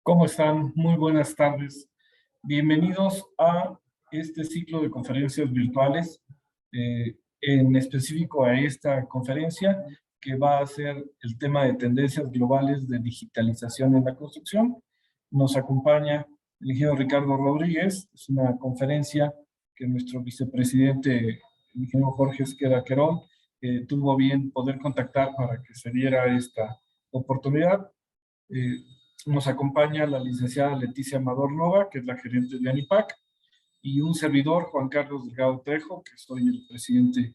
¿Cómo están? Muy buenas tardes. Bienvenidos a este ciclo de conferencias virtuales, en específico a esta conferencia que va a ser el tema de tendencias globales de digitalización en la construcción. Nos acompaña el ingeniero Ricardo Rodríguez. Es una conferencia que nuestro vicepresidente, el ingeniero Jorge Esqueda Querol, tuvo bien poder contactar para que se diera esta oportunidad. Nos acompaña la licenciada Leticia Amador Nova, que es la gerente de ANIPAC, y un servidor, Juan Carlos Delgado Trejo, que soy el presidente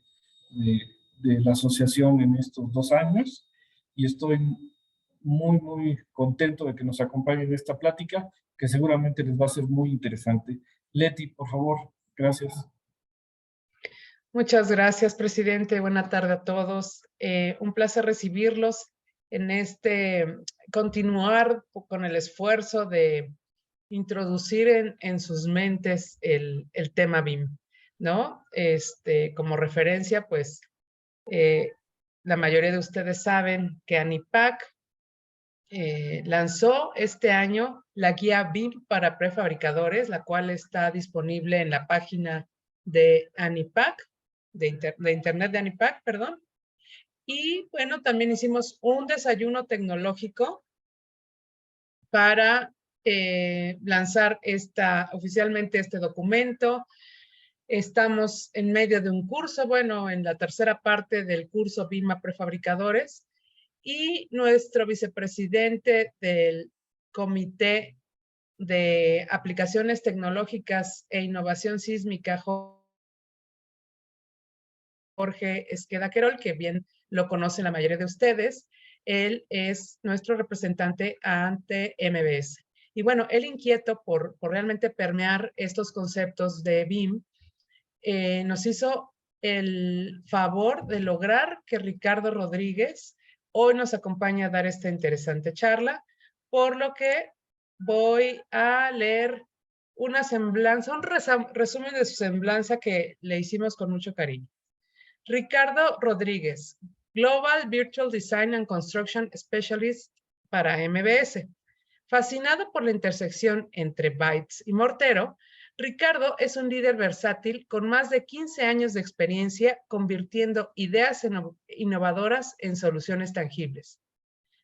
de la asociación en estos 2 años, y estoy muy contento de que nos acompañen en esta plática, que seguramente les va a ser muy interesante. Leti, por favor, gracias. Muchas gracias, presidente. Buena tarde a todos. Un placer recibirlos en continuar con el esfuerzo de introducir en sus mentes el tema BIM, ¿no? Como referencia, pues, la mayoría de ustedes saben que ANIPAC lanzó este año la guía BIM para prefabricadores, la cual está disponible en la página de ANIPAC, de internet de ANIPAC, perdón. Y bueno, también hicimos un desayuno tecnológico para lanzar oficialmente este documento. Estamos en medio de un curso, bueno, en la tercera parte del curso BIM a prefabricadores, y nuestro vicepresidente del Comité de Aplicaciones Tecnológicas e Innovación Sísmica, Jorge Esqueda Querol, que bien lo conocen la mayoría de ustedes. Él es nuestro representante ante MBS. Y bueno, él inquieto por realmente permear estos conceptos de BIM, nos hizo el favor de lograr que Ricardo Rodríguez hoy nos acompañe a dar esta interesante charla, por lo que voy a leer una semblanza, un resumen de su semblanza que le hicimos con mucho cariño. Ricardo Rodríguez, Global Virtual Design and Construction Specialist para MBS. Fascinado por la intersección entre Bytes y Mortero, Ricardo es un líder versátil con más de 15 años de experiencia convirtiendo ideas innovadoras en soluciones tangibles.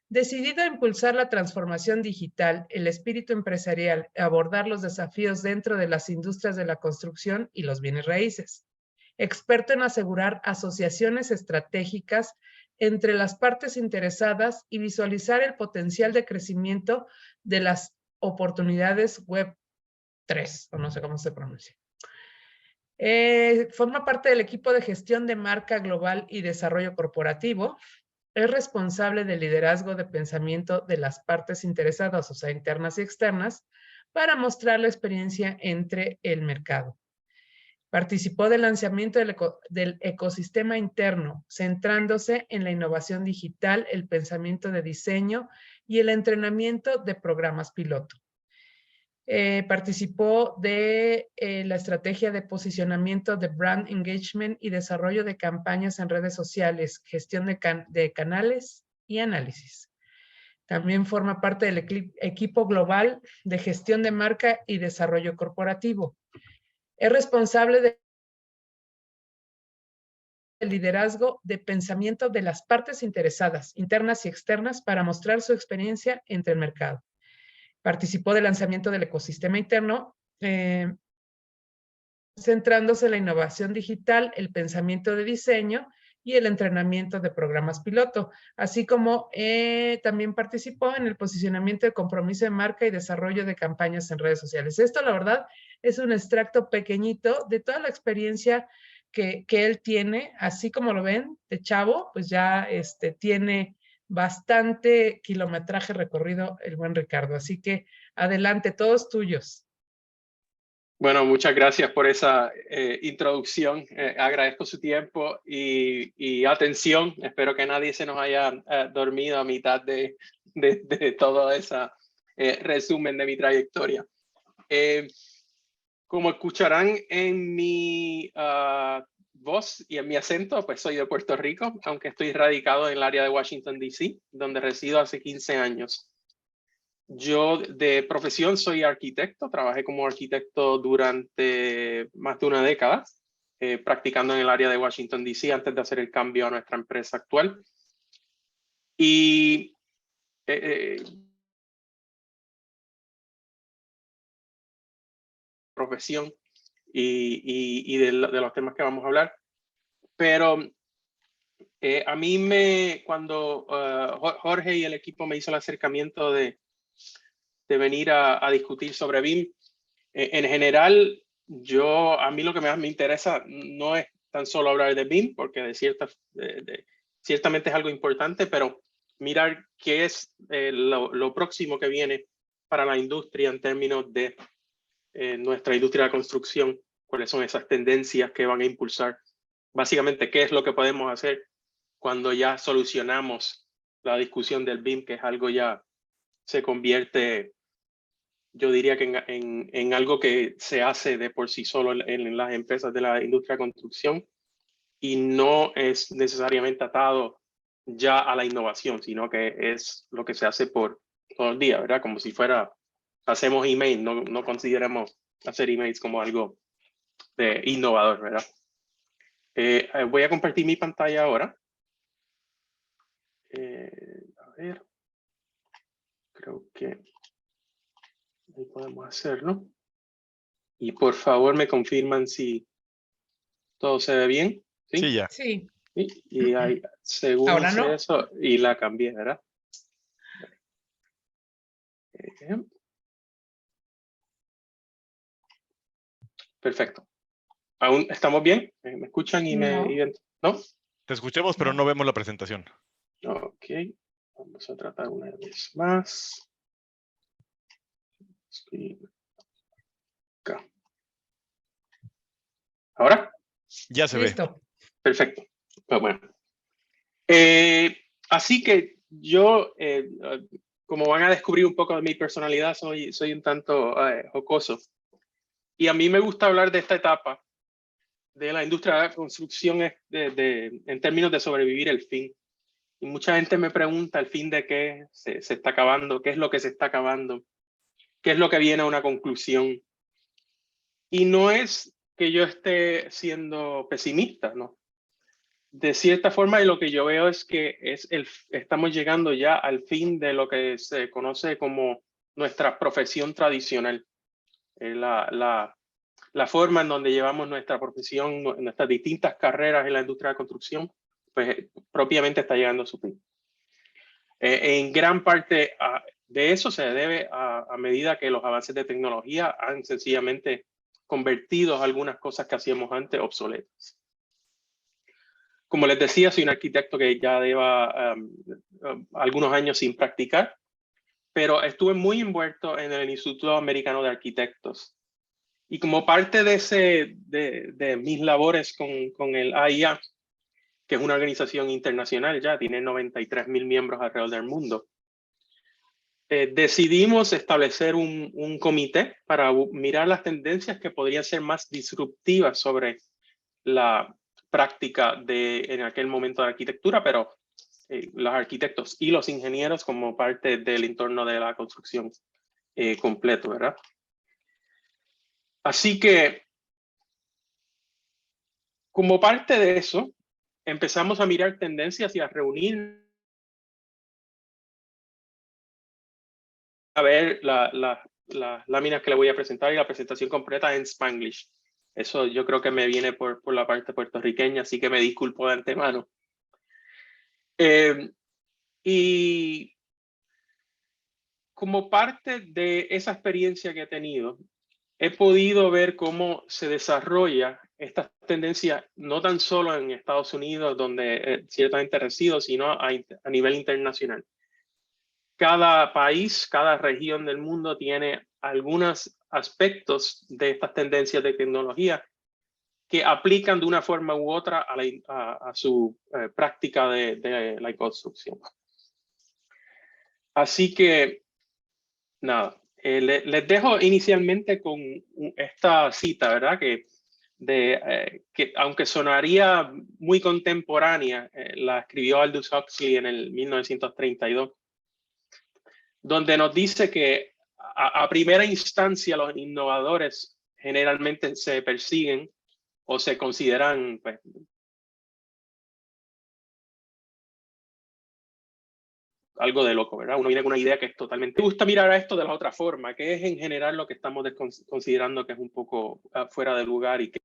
Decidido a impulsar la transformación digital, el espíritu empresarial, abordar los desafíos dentro de las industrias de la construcción y los bienes raíces. Experto en asegurar asociaciones estratégicas entre las partes interesadas y visualizar el potencial de crecimiento de las oportunidades Web 3, o no sé cómo se pronuncia. Forma parte del equipo de gestión de marca global y desarrollo corporativo. Es responsable del liderazgo de pensamiento de las partes interesadas, o sea, internas y externas, para mostrar la experiencia entre el mercado. Participó del lanzamiento del ecosistema interno, centrándose en la innovación digital, el pensamiento de diseño y el entrenamiento de programas piloto. Participó de la estrategia de posicionamiento de brand engagement y desarrollo de campañas en redes sociales, gestión de canales y análisis. También forma parte del equipo global de gestión de marca y desarrollo corporativo. Es responsable del liderazgo de pensamiento de las partes interesadas, internas y externas, para mostrar su experiencia entre el mercado. Participó del lanzamiento del ecosistema interno, centrándose en la innovación digital, el pensamiento de diseño y el entrenamiento de programas piloto, así como también participó en el posicionamiento de compromiso de marca y desarrollo de campañas en redes sociales. Esto, la verdad, es un extracto pequeñito de toda la experiencia que él tiene, así como lo ven, de chavo, pues ya tiene bastante kilometraje recorrido el buen Ricardo. Así que adelante, todos tuyos. Bueno, muchas gracias por esa introducción. Agradezco su tiempo y atención. Espero que nadie se nos haya dormido a mitad de todo ese resumen de mi trayectoria. Como escucharán en mi voz y en mi acento, pues soy de Puerto Rico, aunque estoy radicado en el área de Washington, D.C., donde resido hace 15 años. Yo de profesión soy arquitecto, trabajé como arquitecto durante más de una década, practicando en el área de Washington, D.C. antes de hacer el cambio a nuestra empresa actual. Y profesión y de los temas que vamos a hablar. Pero a mí cuando Jorge y el equipo me hizo el acercamiento de venir a discutir sobre BIM, en general, a mí lo que más me interesa no es tan solo hablar de BIM, porque ciertamente es algo importante, pero mirar qué es lo próximo que viene para la industria en términos de nuestra industria de construcción, cuáles son esas tendencias que van a impulsar. Básicamente, qué es lo que podemos hacer cuando ya solucionamos la discusión del BIM, que es algo ya se convierte, yo diría que en algo que se hace de por sí solo en las empresas de la industria de construcción y no es necesariamente atado ya a la innovación, sino que es lo que se hace por todo el día, ¿verdad? Como si fuera, hacemos email, no consideramos hacer emails como algo de innovador, ¿verdad? Voy a compartir mi pantalla ahora. A ver, creo que ahí podemos hacerlo. Y por favor me confirman si todo se ve bien. Sí, Sí, ya. Sí. ¿Sí? Y ahí, según Ahora hice no. eso, y la cambié, ¿verdad? Perfecto. ¿Aún estamos bien? ¿Me escuchan y me... ¿No? Te escuchamos, pero no vemos la presentación. Ok. Vamos a tratar una vez más. Acá. ¿Ahora? Ya se Listo. ve. Perfecto. Pues bueno. Así que yo, como van a descubrir un poco de mi personalidad, soy un tanto jocoso. Y a mí me gusta hablar de esta etapa de la industria de la construcción en términos de sobrevivir el fin. Y mucha gente me pregunta el fin de qué se está acabando, qué es lo que se está acabando, qué es lo que viene a una conclusión. Y no es que yo esté siendo pesimista, ¿no? De cierta forma, lo que yo veo es que estamos llegando ya al fin de lo que se conoce como nuestra profesión tradicional. La forma en donde llevamos nuestra profesión, nuestras distintas carreras en la industria de la construcción, pues propiamente está llegando a su fin. En gran parte de eso se debe a medida que los avances de tecnología han sencillamente convertido algunas cosas que hacíamos antes obsoletas. Como les decía, soy un arquitecto que ya lleva algunos años sin practicar, pero estuve muy envuelto en el Instituto Americano de Arquitectos. Y como parte de mis labores con el AIA, que es una organización internacional ya, tiene 93,000 miembros alrededor del mundo, decidimos establecer un comité para mirar las tendencias que podrían ser más disruptivas sobre la práctica en aquel momento de arquitectura, pero los arquitectos y los ingenieros como parte del entorno de la construcción completo, ¿verdad? Así que, como parte de eso, empezamos a mirar tendencias y a reunir, a ver las láminas que le voy a presentar y la presentación completa en Spanglish. Eso yo creo que me viene por la parte puertorriqueña, así que me disculpo de antemano. Y como parte de esa experiencia que he tenido, he podido ver cómo se desarrolla esta tendencia, no tan solo en Estados Unidos, donde ciertamente resido, sino a nivel internacional. Cada país, cada región del mundo tiene algunos aspectos de estas tendencias de tecnología que aplican de una forma u otra a su práctica de la construcción. Así que, nada, les dejo inicialmente con esta cita, ¿verdad? Que aunque sonaría muy contemporánea, la escribió Aldous Huxley en el 1932, donde nos dice que a primera instancia los innovadores generalmente se persiguen o se consideran, pues, algo de loco, ¿verdad? Uno viene con una idea que es totalmente... Me gusta mirar a esto de la otra forma, que es en general lo que estamos considerando que es un poco fuera de lugar y que...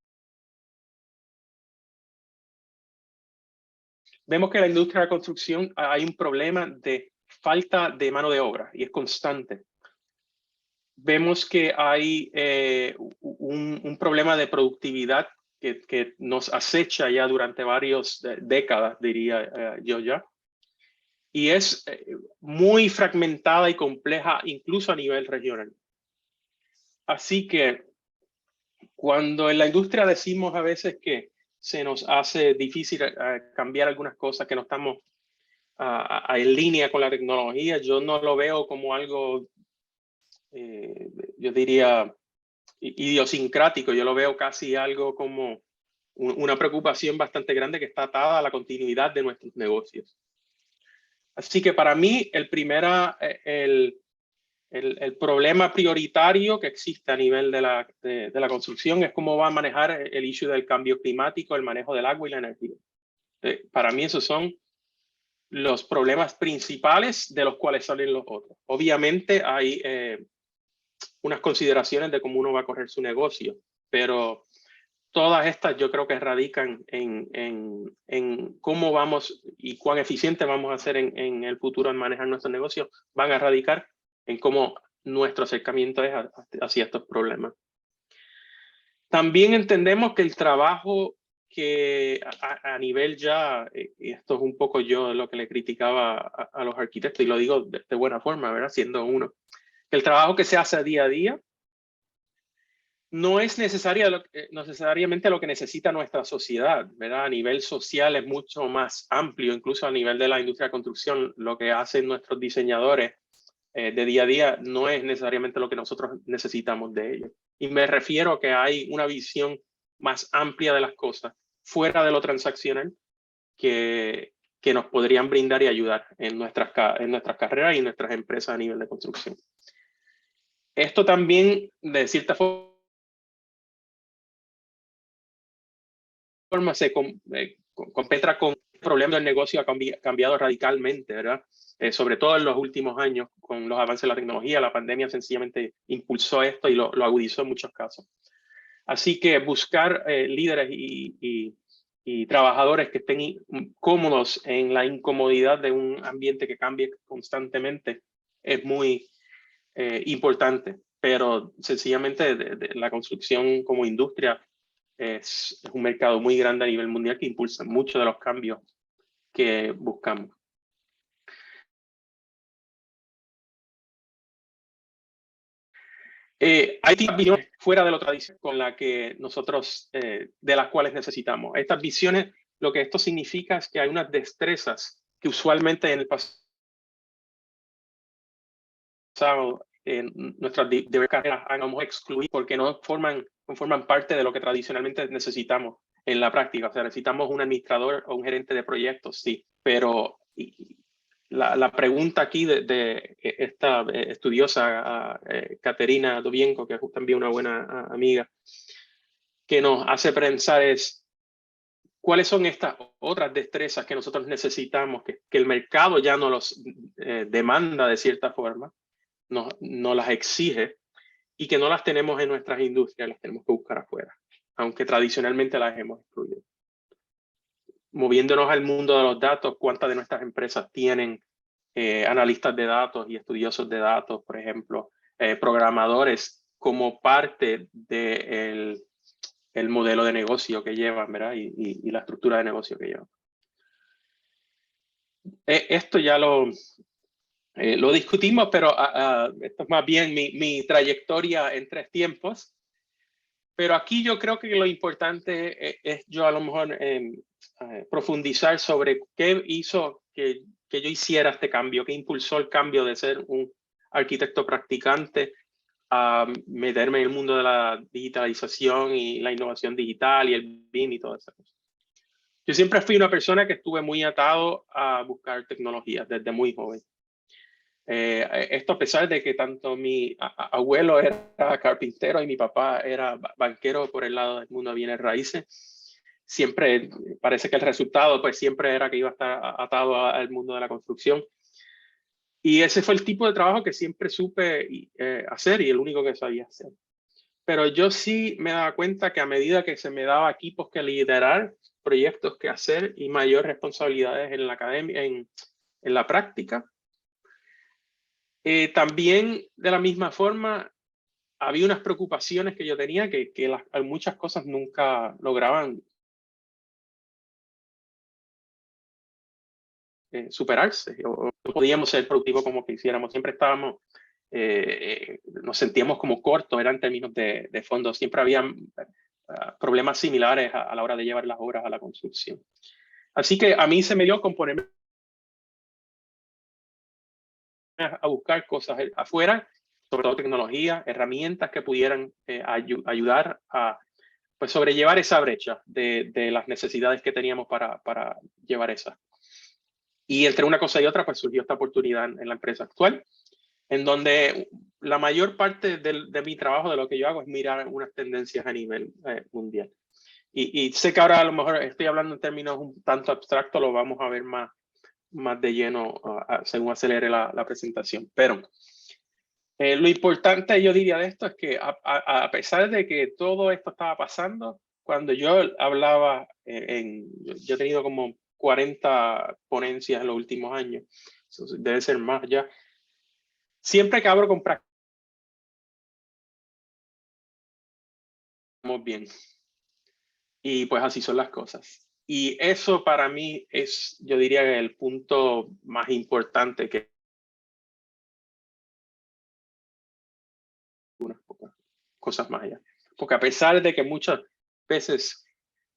Vemos que en la industria de la construcción hay un problema de falta de mano de obra y es constante. Vemos que hay un problema de productividad que nos acecha ya durante varias décadas, diría yo ya. Y es muy fragmentada y compleja incluso a nivel regional. Así que cuando en la industria decimos a veces que se nos hace difícil cambiar algunas cosas, que no estamos en línea con la tecnología, yo no lo veo como algo, yo diría, idiosincrático. Yo lo veo casi algo como una preocupación bastante grande que está atada a la continuidad de nuestros negocios. Así que para mí el problema prioritario que existe a nivel de la construcción es cómo va a manejar el issue del cambio climático, el manejo del agua y la energía. Para mí esos son los problemas principales de los cuales salen los otros. Obviamente hay unas consideraciones de cómo uno va a correr su negocio, pero todas estas yo creo que radican en cómo vamos y cuán eficiente vamos a ser en el futuro en manejar nuestros negocios, van a radicar en cómo nuestro acercamiento es hacia estos problemas. También entendemos que el trabajo que a nivel ya, y esto es un poco yo lo que le criticaba a los arquitectos, y lo digo de buena forma, ¿verdad? Siendo uno, el trabajo que se hace día a día no es necesariamente lo que necesita nuestra sociedad, ¿verdad? A nivel social es mucho más amplio, incluso a nivel de la industria de construcción, lo que hacen nuestros diseñadores de día a día no es necesariamente lo que nosotros necesitamos de ellos. Y me refiero a que hay una visión más amplia de las cosas, fuera de lo transaccional, que nos podrían brindar y ayudar en nuestras carreras y en nuestras empresas a nivel de construcción. Esto también, de cierta forma, se competra con el problema del negocio ha cambiado radicalmente, ¿verdad? Sobre todo en los últimos años, con los avances de la tecnología, la pandemia sencillamente impulsó esto y lo agudizó en muchos casos. Así que buscar líderes y trabajadores que estén cómodos en la incomodidad de un ambiente que cambie constantemente es muy importante, pero sencillamente la construcción como industria es un mercado muy grande a nivel mundial que impulsa muchos de los cambios que buscamos. Hay visiones fuera de lo tradicional con la que nosotros, de las cuales necesitamos. Estas visiones, lo que esto significa es que hay unas destrezas que usualmente en el pasado, en nuestras carreras, vamos a excluir porque no forman parte de lo que tradicionalmente necesitamos en la práctica. O sea, necesitamos un administrador o un gerente de proyectos, sí, pero la pregunta aquí de esta estudiosa Caterina Dobienko, que es también una buena amiga, que nos hace pensar es cuáles son estas otras destrezas que nosotros necesitamos, que el mercado ya no los demanda de cierta forma, no las exige y que no las tenemos en nuestras industrias, las tenemos que buscar afuera, aunque tradicionalmente las hemos excluido. Moviéndonos al mundo de los datos, ¿cuántas de nuestras empresas tienen analistas de datos y estudiosos de datos, por ejemplo, programadores como parte del el modelo de negocio que llevan, ¿verdad? Y la estructura de negocio que llevan. Esto ya lo discutimos, pero esto es más bien mi trayectoria en 3 tiempos. Pero aquí yo creo que lo importante es yo a lo mejor profundizar sobre qué hizo que yo hiciera este cambio, qué impulsó el cambio de ser un arquitecto practicante a meterme en el mundo de la digitalización y la innovación digital y el BIM y todas esas cosas. Yo siempre fui una persona que estuve muy atado a buscar tecnologías desde muy joven. Esto a pesar de que tanto mi abuelo era carpintero y mi papá era banquero por el lado del mundo de bienes raíces, siempre parece que el resultado pues siempre era que iba a estar atado al mundo de la construcción. Y ese fue el tipo de trabajo que siempre supe hacer y el único que sabía hacer. Pero yo sí me daba cuenta que a medida que se me daba equipos que liderar, proyectos que hacer y mayor responsabilidades en la academia, en la práctica, también de la misma forma había unas preocupaciones que yo tenía que muchas cosas nunca lograban superarse o no podíamos ser productivos como quisiéramos. Siempre estábamos, nos sentíamos como cortos, eran en términos de fondos. Siempre había problemas similares a la hora de llevar las obras a la construcción. Así que a mí se me dio con ponerme a buscar cosas afuera, sobre todo tecnología, herramientas que pudieran ayudar a pues, sobrellevar esa brecha de las necesidades que teníamos para llevar esa. Y entre una cosa y otra, pues surgió esta oportunidad en la empresa actual, en donde la mayor parte de mi trabajo, de lo que yo hago, es mirar unas tendencias a nivel mundial. Y sé que ahora a lo mejor estoy hablando en términos un tanto abstractos, lo vamos a ver más de lleno según acelere la presentación. Pero lo importante, yo diría, de esto es que a pesar de que todo esto estaba pasando, cuando yo hablaba, yo he tenido como 40 ponencias en los últimos años, debe ser más ya, siempre que abro con práctica, bien. Y pues así son las cosas. Y eso para mí es, yo diría, el punto más importante que unas pocas cosas más allá. Porque a pesar de que muchas veces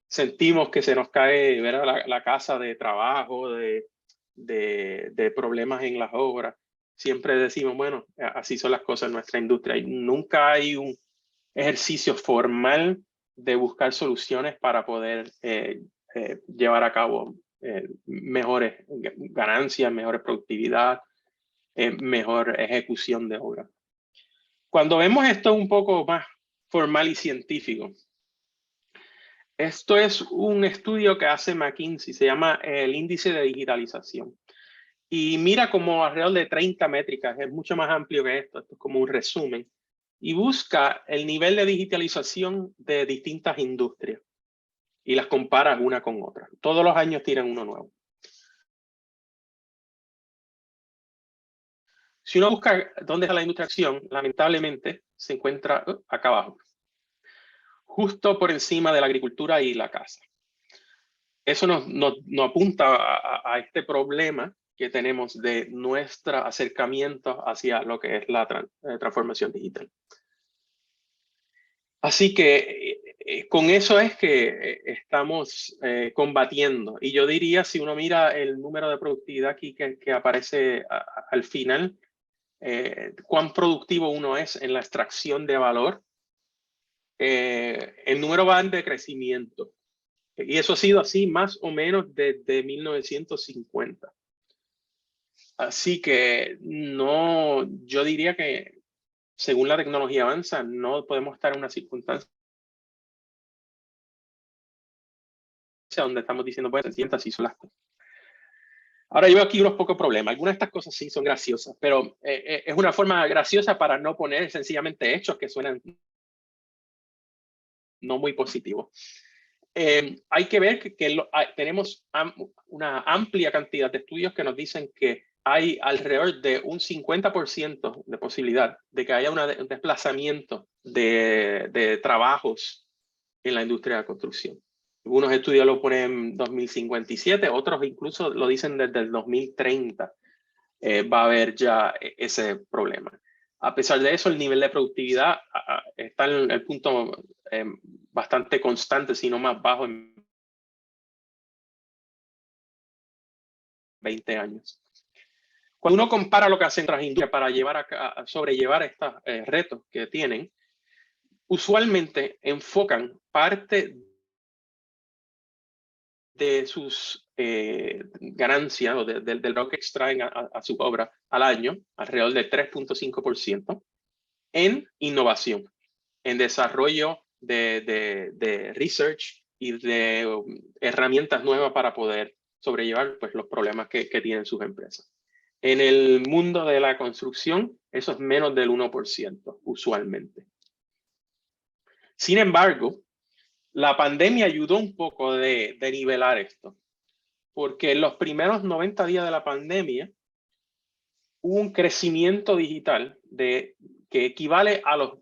sentimos que se nos cae, ¿verdad? la casa de trabajo, de problemas en las obras, siempre decimos, bueno, así son las cosas en nuestra industria. Y nunca hay un ejercicio formal de buscar soluciones para poder llevar a cabo mejores ganancias, mejor productividad, mejor ejecución de obra. Cuando vemos esto un poco más formal y científico, esto es un estudio que hace McKinsey, se llama el índice de digitalización. Y mira como alrededor de 30 métricas, es mucho más amplio que esto es como un resumen. Y busca el nivel de digitalización de distintas industrias y las compara una con otra. Todos los años tiran uno nuevo. Si uno busca dónde está la industria de acción, lamentablemente se encuentra acá abajo, justo por encima de la agricultura y la casa. Eso nos apunta a este problema que tenemos de nuestro acercamiento hacia lo que es la transformación digital. Así que con eso es que estamos combatiendo. Y yo diría, si uno mira el número de productividad aquí que aparece al final, cuán productivo uno es en la extracción de valor, el número va en decrecimiento. Y eso ha sido así más o menos desde 1950. Así que no, yo diría que según la tecnología avanza, no podemos estar en una circunstancia donde estamos diciendo, pues, se sienta así son las cosas. Ahora yo veo aquí unos pocos problemas. Algunas de estas cosas sí son graciosas, pero es una forma graciosa para no poner sencillamente hechos que suenan no muy positivos. Hay que ver que tenemos una amplia cantidad de estudios que nos dicen que hay alrededor de un 50% de posibilidad de que haya un desplazamiento de trabajos en la industria de la construcción. Algunos estudios lo ponen en 2057, otros incluso lo dicen desde el 2030. Va a haber ya ese problema. A pesar de eso, el nivel de productividad está en el punto bastante constante, si no más bajo en 20 años. Cuando uno compara lo que hacen otras industrias para sobrellevar estos retos que tienen, usualmente enfocan parte de sus ganancias o de lo que extraen a su obra al año, alrededor del 3.5%, en innovación, en desarrollo de research y de herramientas nuevas para poder sobrellevar pues, los problemas que tienen sus empresas. En el mundo de la construcción, eso es menos del 1%, usualmente. Sin embargo, la pandemia ayudó un poco de nivelar esto, porque en los primeros 90 días de la pandemia hubo un crecimiento digital que equivale a los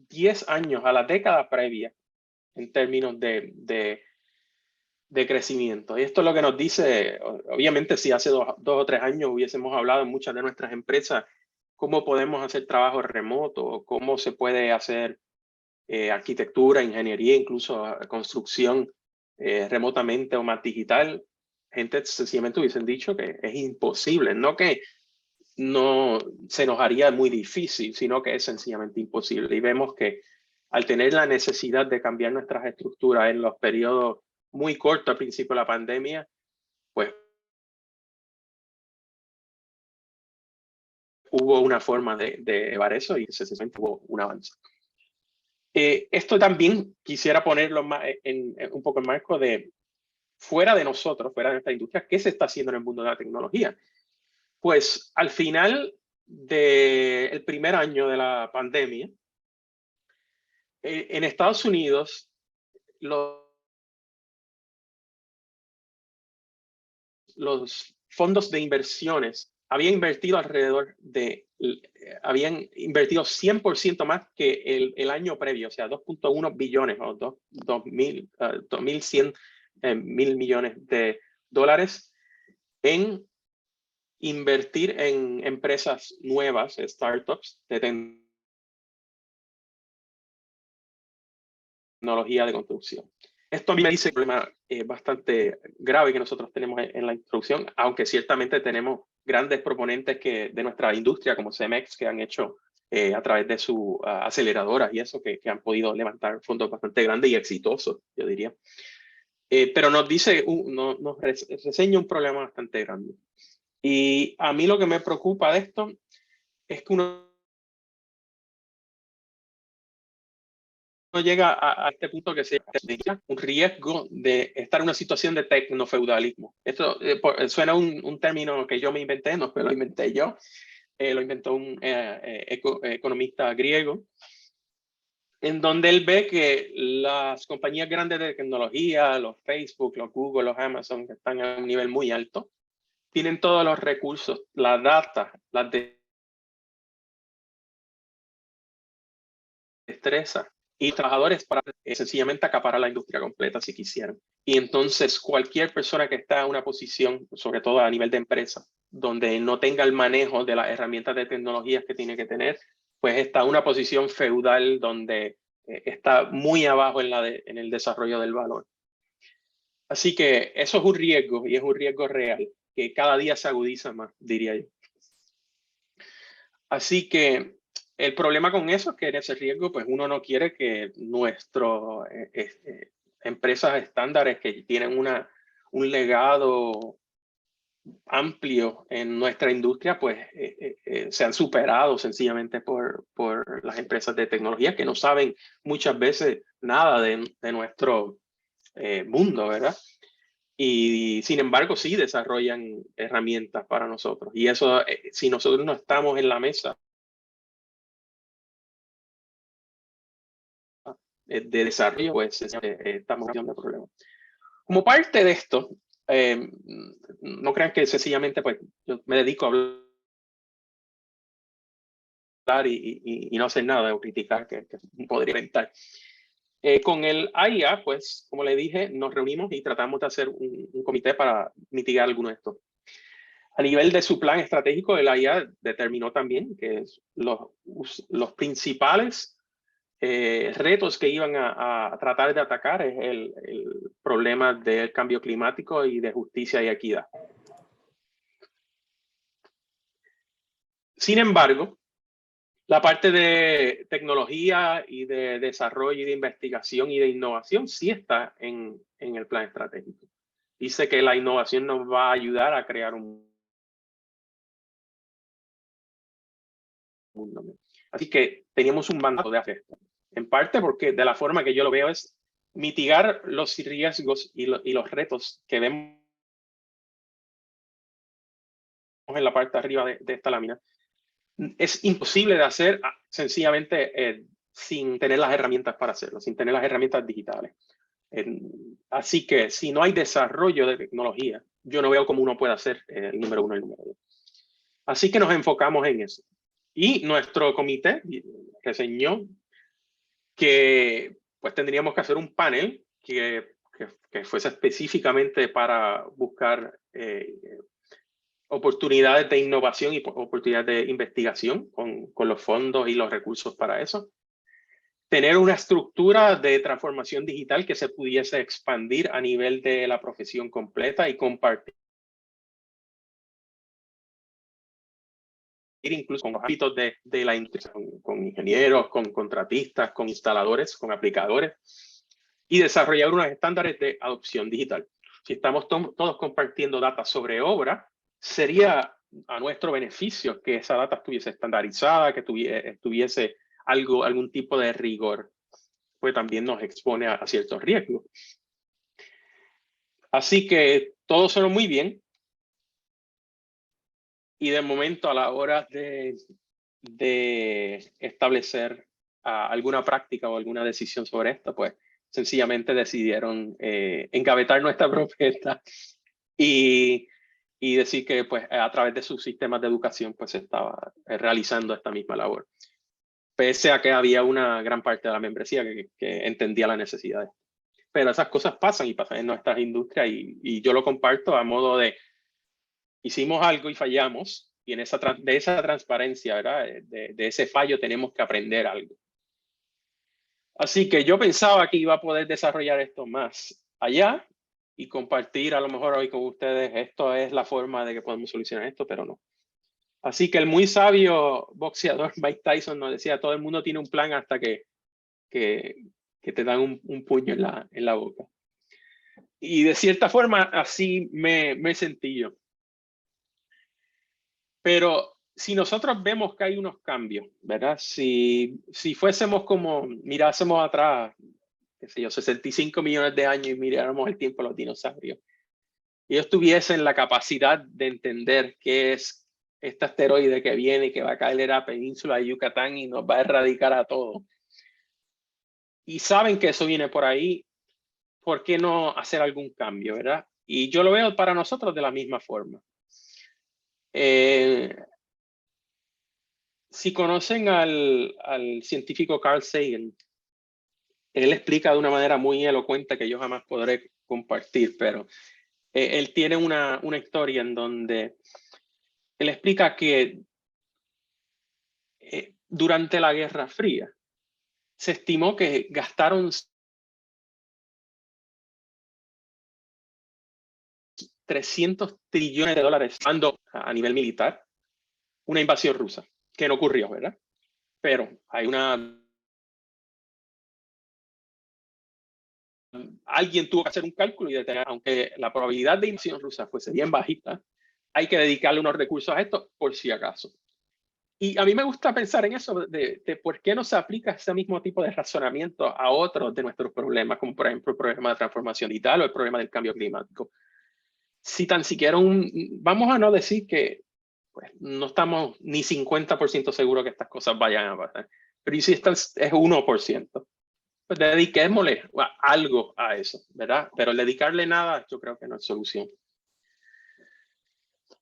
10 años, a la década previa, en términos de crecimiento. Y esto es lo que nos dice, obviamente, si hace dos o tres años hubiésemos hablado en muchas de nuestras empresas cómo podemos hacer trabajo remoto, cómo se puede hacer arquitectura, ingeniería, incluso construcción remotamente o más digital, gente sencillamente hubiesen dicho que es imposible, no que no se nos haría muy difícil, sino que es sencillamente imposible. Y vemos que al tener la necesidad de cambiar nuestras estructuras en los periodos muy cortos al principio de la pandemia, pues hubo una forma de llevar eso y sencillamente hubo un avance. Esto también quisiera ponerlo en un poco en marco de fuera de nosotros, fuera de nuestra industria, ¿qué se está haciendo en el mundo de la tecnología? Pues al final del primer año de la pandemia, en Estados Unidos, los fondos de inversiones habían invertido habían invertido 100% más que el año previo, o sea, 2.1 billones o 2.100 mil millones de dólares en invertir en empresas nuevas, startups de tecnología de construcción. Esto a mí me dice un problema bastante grave que nosotros tenemos en la introducción, aunque ciertamente tenemos grandes proponentes de nuestra industria, como CEMEX, que han hecho a través de sus aceleradoras y eso, que han podido levantar fondos bastante grandes y exitosos, yo diría. Pero nos dice, nos reseña un problema bastante grande. Y a mí lo que me preocupa de esto es que uno llega a este punto que se llama un riesgo de estar en una situación de tecnofeudalismo. Esto suena un término que yo me inventé, no lo inventé yo, lo inventó un economista griego, en donde él ve que las compañías grandes de tecnología, los Facebook, los Google, los Amazon, que están a un nivel muy alto, tienen todos los recursos, la data, las destrezas y trabajadores para sencillamente acaparar la industria completa si quisieran. Y entonces cualquier persona que está en una posición, sobre todo a nivel de empresa, donde no tenga el manejo de las herramientas de tecnologías que tiene que tener, pues está en una posición feudal donde está muy abajo en el desarrollo del valor. Así que eso es un riesgo y es un riesgo real que cada día se agudiza más, diría yo. Así que el problema con eso es que en ese riesgo, pues uno no quiere que nuestras empresas estándares que tienen un legado amplio en nuestra industria, pues sean superados sencillamente por las empresas de tecnología que no saben muchas veces nada de nuestro mundo, ¿verdad? Y sin embargo sí desarrollan herramientas para nosotros. Y eso, si nosotros no estamos en la mesa de desarrollo, pues estamos teniendo problemas. Como parte de esto, no crean que sencillamente pues, yo me dedico a hablar y no hacer nada o criticar, que podría inventar. Con el AIA, pues, como le dije, nos reunimos y tratamos de hacer un comité para mitigar algunos de estos. A nivel de su plan estratégico, el AIA determinó también que los principales retos que iban a tratar de atacar es el problema del cambio climático y de justicia y equidad. Sin embargo, la parte de tecnología y de desarrollo y de investigación y de innovación sí está en el plan estratégico. Dice que la innovación nos va a ayudar a crear un mundo. Así que teníamos un mandato de hacer esto. En parte porque de la forma que yo lo veo es mitigar los riesgos y los retos que vemos en la parte de arriba de esta lámina. Es imposible de hacer sencillamente sin tener las herramientas para hacerlo, sin tener las herramientas digitales. Así que si no hay desarrollo de tecnología, yo no veo cómo uno puede hacer el número 1 y el número 2. Así que nos enfocamos en eso. Y nuestro comité reseñó que pues tendríamos que hacer un panel que fuese específicamente para buscar oportunidades de innovación y oportunidades de investigación con los fondos y los recursos para eso. Tener una estructura de transformación digital que se pudiese expandir a nivel de la profesión completa y compartir incluso con los ámbitos de la industria, con ingenieros, con contratistas, con instaladores, con aplicadores, y desarrollar unos estándares de adopción digital. Si estamos todos compartiendo data sobre obra, sería a nuestro beneficio que esa data estuviese estandarizada, que tuviese algún tipo de rigor, pues también nos expone a ciertos riesgos. Así que todo sonó muy bien. Y de momento, a la hora de establecer alguna práctica o alguna decisión sobre esto, pues sencillamente decidieron engavetar nuestra propuesta y decir que pues a través de sus sistemas de educación pues se estaba realizando esta misma labor. Pese a que había una gran parte de la membresía que entendía la necesidad. Pero esas cosas pasan y pasan en nuestras industrias y yo lo comparto a modo de hicimos algo y fallamos, y de esa transparencia, ¿verdad? De ese fallo tenemos que aprender algo. Así que yo pensaba que iba a poder desarrollar esto más allá y compartir a lo mejor hoy con ustedes, esto es la forma de que podemos solucionar esto, pero no. Así que el muy sabio boxeador Mike Tyson nos decía, todo el mundo tiene un plan hasta que te dan un puño en la boca. Y de cierta forma así me sentí yo. Pero si nosotros vemos que hay unos cambios, ¿verdad? Si fuésemos como, mirásemos atrás, qué sé yo, 65 millones de años y miráramos el tiempo de los dinosaurios, y ellos tuviesen la capacidad de entender qué es este asteroide que viene y que va a caer en la península de Yucatán y nos va a erradicar a todos. Y saben que eso viene por ahí, ¿por qué no hacer algún cambio, verdad? Y yo lo veo para nosotros de la misma forma. Si conocen al científico Carl Sagan, él explica de una manera muy elocuente que yo jamás podré compartir, pero él tiene una historia en donde él explica que durante la Guerra Fría se estimó que gastaron $300 trillones a nivel militar una invasión rusa, que no ocurrió, ¿verdad? Pero hay alguien tuvo que hacer un cálculo y detener, aunque la probabilidad de invasión rusa fuese bien bajita, hay que dedicarle unos recursos a esto por si acaso. Y a mí me gusta pensar en eso, de por qué no se aplica ese mismo tipo de razonamiento a otros de nuestros problemas, como por ejemplo el problema de transformación digital o el problema del cambio climático. Si tan siquiera vamos a no decir que pues, no estamos ni 50% seguros que estas cosas vayan a pasar, pero si es 1%. Pues dediquémosle algo a eso, ¿verdad? Pero dedicarle nada, yo creo que no es solución.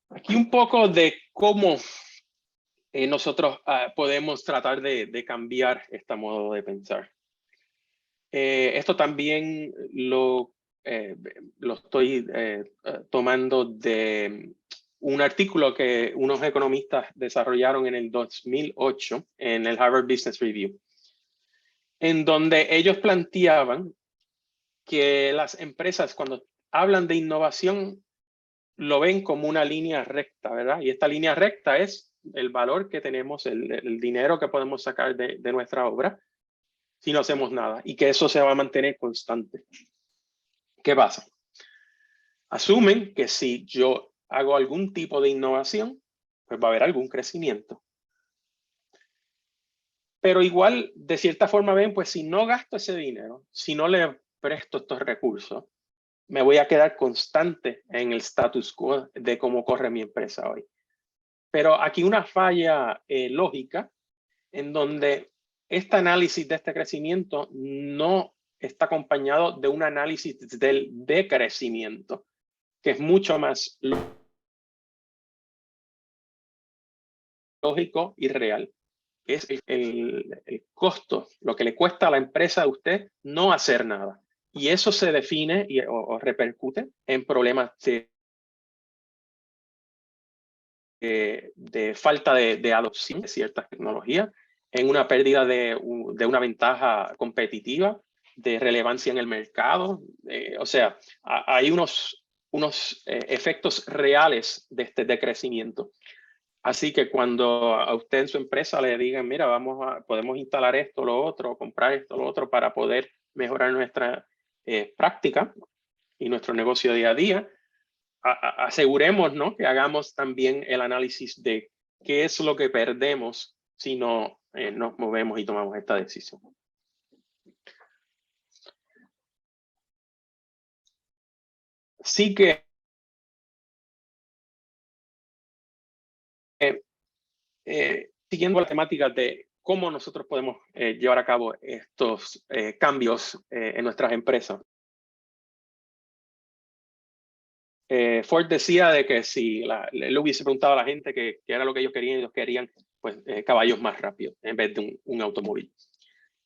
Aquí un poco de cómo nosotros podemos tratar de cambiar este modo de pensar. Esto también lo estoy tomando de un artículo que unos economistas desarrollaron en el 2008 en el Harvard Business Review, en donde ellos planteaban que las empresas cuando hablan de innovación lo ven como una línea recta, ¿verdad? Y esta línea recta es el valor que tenemos, el dinero que podemos sacar de nuestra obra si no hacemos nada, y que eso se va a mantener constante. ¿Qué pasa? Asumen que si yo hago algún tipo de innovación, pues va a haber algún crecimiento. Pero igual, de cierta forma, ven, pues si no gasto ese dinero, si no le presto estos recursos, me voy a quedar constante en el status quo de cómo corre mi empresa hoy. Pero aquí una falla lógica en donde este análisis de este crecimiento no está acompañado de un análisis del decrecimiento, que es mucho más lógico y real. Es el costo, lo que le cuesta a la empresa de usted no hacer nada. Y eso se define o repercute en problemas de falta de adopción de ciertas tecnologías, en una pérdida de una ventaja competitiva, de relevancia en el mercado. O sea, hay unos efectos reales de este decrecimiento. Así que cuando a usted en su empresa le digan, mira, podemos instalar esto, lo otro, comprar esto, lo otro, para poder mejorar nuestra práctica y nuestro negocio día a día, aseguremos, ¿no?, que hagamos también el análisis de qué es lo que perdemos si no nos movemos y tomamos esta decisión. Sí que siguiendo la temática de cómo nosotros podemos llevar a cabo estos cambios en nuestras empresas. Ford decía de que si él hubiese preguntado a la gente qué era lo que ellos querían pues caballos más rápidos en vez de un automóvil.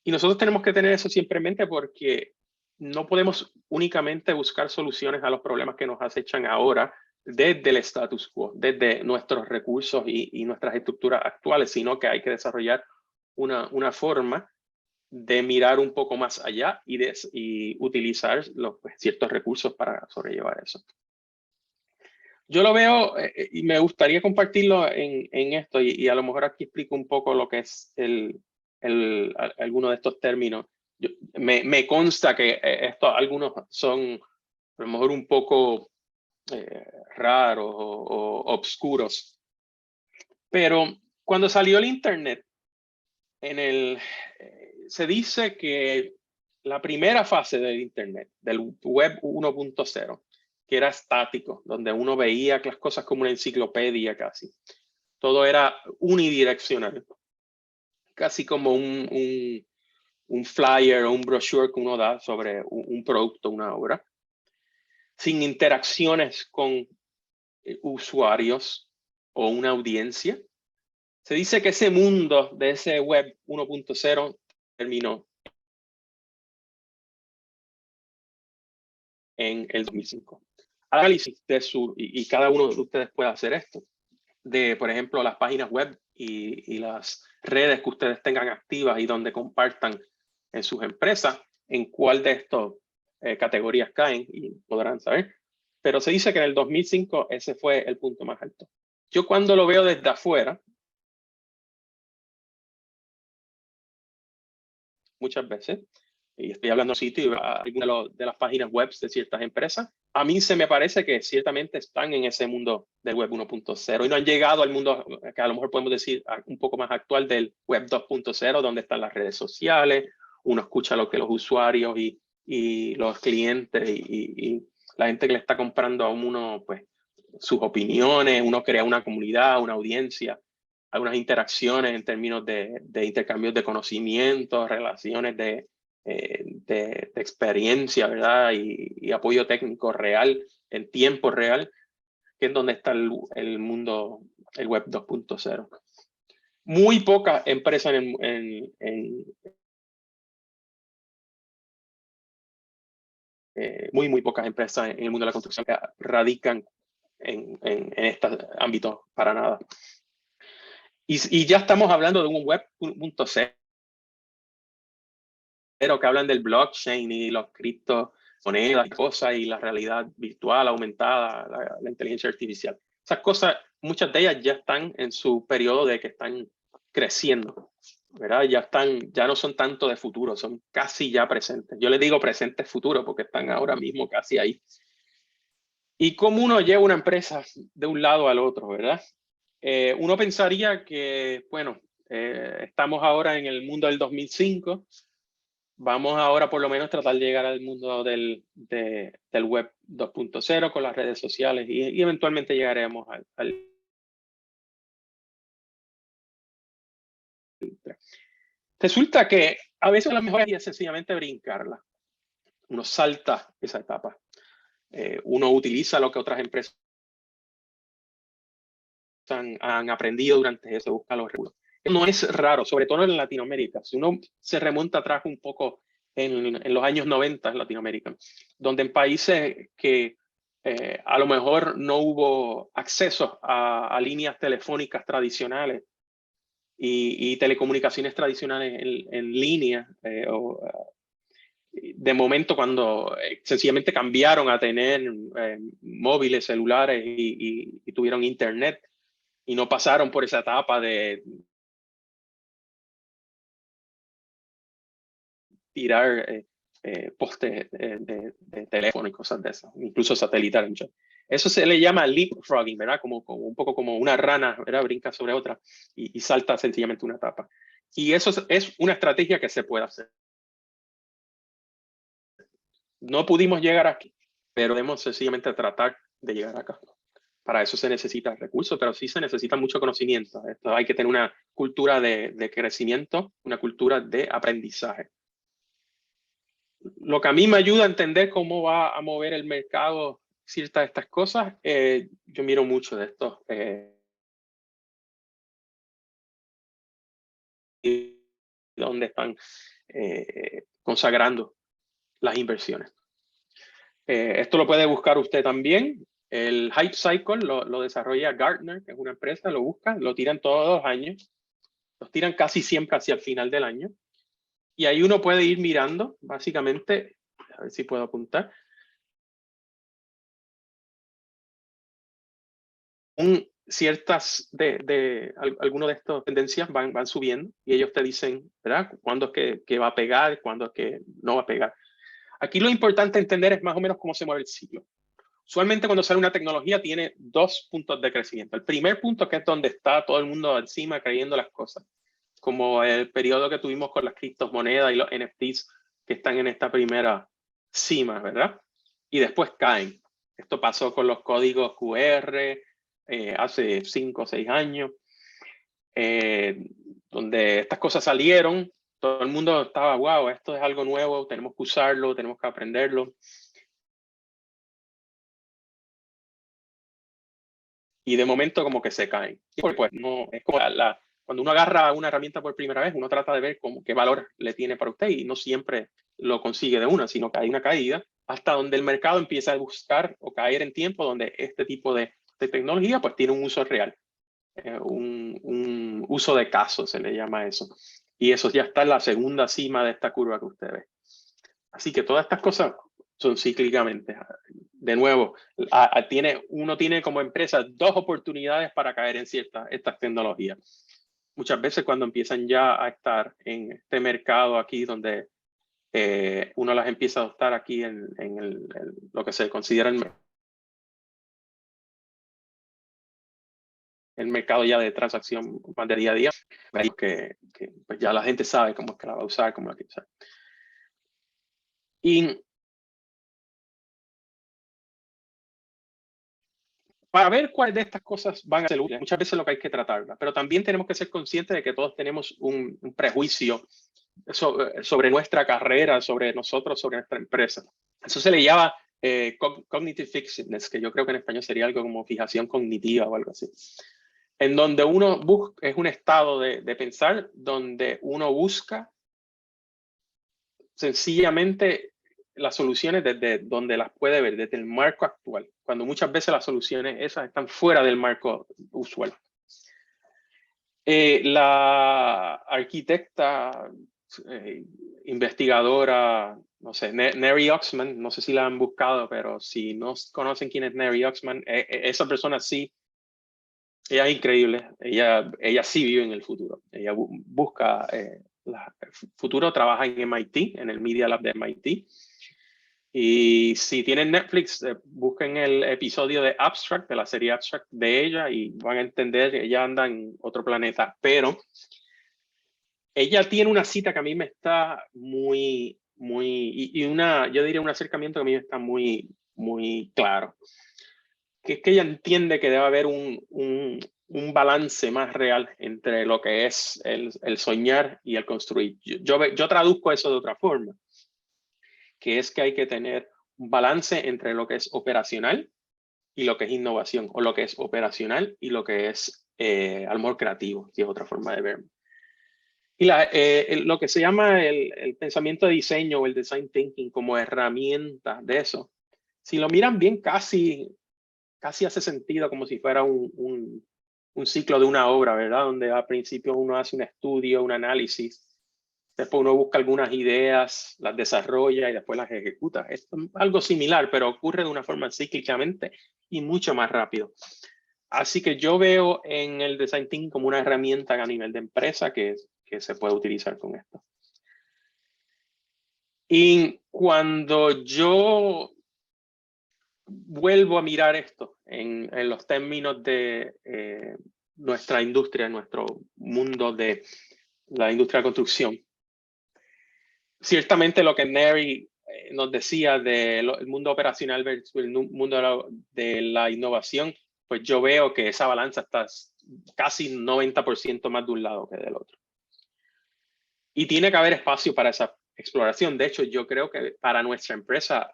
Y nosotros tenemos que tener eso siempre en mente porque no podemos únicamente buscar soluciones a los problemas que nos acechan ahora desde el status quo, desde nuestros recursos y nuestras estructuras actuales, sino que hay que desarrollar una forma de mirar un poco más allá y utilizar ciertos recursos para sobrellevar eso. Yo lo veo y me gustaría compartirlo en esto y a lo mejor aquí explico un poco lo que es alguno de estos términos. Me consta que algunos son a lo mejor un poco raros o obscuros. Pero cuando salió el Internet, se dice que la primera fase del Internet, del Web 1.0, que era estático, donde uno veía las cosas como una enciclopedia casi. Todo era unidireccional, casi como un flyer o un brochure que uno da sobre un producto, una obra, sin interacciones con usuarios o una audiencia. Se dice que ese mundo de ese Web 1.0 terminó en el 2005. Análisis de y cada uno de ustedes puede hacer esto, de por ejemplo las páginas web y las redes que ustedes tengan activas y donde compartan en sus empresas, en cuál de estas categorías caen y podrán saber. Pero se dice que en el 2005 ese fue el punto más alto. Yo cuando lo veo desde afuera, muchas veces, y estoy hablando de sitio y algunas de las páginas web de ciertas empresas, a mí se me parece que ciertamente están en ese mundo del Web 1.0 y no han llegado al mundo que a lo mejor podemos decir un poco más actual del Web 2.0, donde están las redes sociales, uno escucha lo que los usuarios y los clientes y la gente que le está comprando a uno, pues, sus opiniones, uno crea una comunidad, una audiencia, algunas interacciones en términos de intercambios de conocimientos, relaciones de experiencia, ¿verdad? Y apoyo técnico real, en tiempo real, que es donde está el mundo, el Web 2.0. muy pocas empresas muy pocas empresas en el mundo de la construcción que radican en este ámbito para nada. Y ya estamos hablando de un web 1.0 que hablan del blockchain y los criptomonedas y cosas y la realidad virtual aumentada, la inteligencia artificial. Esas cosas, muchas de ellas ya están en su periodo de que están creciendo, ¿verdad? Ya no son tanto de futuro, son casi ya presentes. Yo les digo presentes futuro porque están ahora mismo casi ahí. Y cómo uno lleva una empresa de un lado al otro, ¿verdad? Uno pensaría que, bueno, estamos ahora en el mundo del 2005, vamos ahora por lo menos tratar de llegar al mundo del web 2.0 con las redes sociales y eventualmente llegaremos al. Resulta que a veces la mejor idea es sencillamente brincarla. Uno salta esa etapa. Uno utiliza lo que otras empresas han aprendido durante eso, busca los recursos. No es raro, sobre todo en Latinoamérica. Si uno se remonta atrás un poco en los años 90 en Latinoamérica, donde en países que a lo mejor no hubo acceso a líneas telefónicas tradicionales y telecomunicaciones tradicionales en línea, de momento cuando sencillamente cambiaron a tener móviles, celulares y tuvieron internet y no pasaron por esa etapa de tirar postes de teléfono y cosas de esas, incluso satelitales. Eso se le llama leapfrogging, ¿verdad? Como un poco como una rana, ¿verdad? Brinca sobre otra y salta sencillamente una etapa. Y eso es una estrategia que se puede hacer. No pudimos llegar aquí, pero debemos sencillamente tratar de llegar acá. Para eso se necesita recursos, pero sí se necesita mucho conocimiento. Esto hay que tener una cultura de crecimiento, una cultura de aprendizaje. Lo que a mí me ayuda a entender cómo va a mover el mercado ciertas de estas cosas, yo miro mucho de esto. Donde están consagrando las inversiones. Esto lo puede buscar usted también. El Hype Cycle lo desarrolla Gartner, que es una empresa, lo busca, lo tiran todos los años. Los tiran casi siempre hacia el final del año. Y ahí uno puede ir mirando, básicamente, a ver si puedo apuntar. Ciertas algunas de estas tendencias van subiendo y ellos te dicen, ¿verdad? Cuándo es que va a pegar, cuándo es que no va a pegar. Aquí lo importante entender es más o menos cómo se mueve el ciclo. Usualmente cuando sale una tecnología tiene dos puntos de crecimiento. El primer punto, que es donde está todo el mundo encima creyendo las cosas, como el periodo que tuvimos con las criptomonedas y los NFTs que están en esta primera cima, ¿verdad? Y después caen. Esto pasó con los códigos QR hace 5 o 6 años, donde estas cosas salieron. Todo el mundo estaba, wow, esto es algo nuevo, tenemos que usarlo, tenemos que aprenderlo. Y de momento como que se caen. Y pues no, es como cuando uno agarra una herramienta por primera vez, uno trata de ver qué valor le tiene para usted y no siempre lo consigue de una, sino que hay una caída hasta donde el mercado empieza a buscar o caer en tiempo donde este tipo de tecnología pues tiene un uso real, un uso de caso se le llama eso. Y eso ya está en la segunda cima de esta curva que usted ve. Así que todas estas cosas son cíclicamente. De nuevo, uno tiene como empresa dos oportunidades para caer en estas tecnologías. Muchas veces cuando empiezan ya a estar en este mercado aquí donde uno las empieza a adoptar aquí en lo que se considera el mercado ya de transacción más de día a día, que pues ya la gente sabe cómo es que la va a usar, cómo la quiere usar. Y para ver cuáles de estas cosas van a ser útiles, muchas veces lo que hay que tratarla, pero también tenemos que ser conscientes de que todos tenemos un prejuicio sobre nuestra carrera, sobre nosotros, sobre nuestra empresa. Eso se le llama cognitive fixedness, que yo creo que en español sería algo como fijación cognitiva o algo así. en donde uno busca, es un estado de pensar donde uno busca sencillamente las soluciones desde donde las puede ver, desde el marco actual, cuando muchas veces las soluciones esas están fuera del marco usual. La arquitecta, investigadora, no sé, Neri Oxman, no sé si la han buscado, pero si no conocen quién es Neri Oxman, esa persona sí, ella es increíble, ella sí vive en el futuro, ella busca el futuro, trabaja en MIT, en el Media Lab de MIT. Y si tienen Netflix, busquen el episodio de Abstract, de la serie Abstract de ella, y van a entender que ella anda en otro planeta. Pero ella tiene una cita que a mí me está muy, yo diría un acercamiento que a mí me está muy, muy claro. Que es que ella entiende que debe haber un balance más real entre lo que es el soñar y el construir. Yo traduzco eso de otra forma, que es que hay que tener un balance entre lo que es operacional y lo que es innovación, o lo que es operacional y lo que es amor creativo, que es otra forma de verlo. Y lo que se llama el pensamiento de diseño o el design thinking como herramienta de eso, si lo miran bien, casi hace sentido como si fuera un ciclo de una obra, ¿verdad? Donde al principio uno hace un estudio, un análisis, después uno busca algunas ideas, las desarrolla y después las ejecuta. Es algo similar, pero ocurre de una forma cíclicamente y mucho más rápido. Así que yo veo en el design thinking como una herramienta a nivel de empresa que se puede utilizar con esto. Y cuando yo vuelvo a mirar esto en los términos de nuestra industria, nuestro mundo de la industria de construcción, ciertamente lo que Neri nos decía del mundo operacional versus el mundo de la innovación, pues yo veo que esa balanza está casi 90% más de un lado que del otro. Y tiene que haber espacio para esa exploración. De hecho, yo creo que para nuestra empresa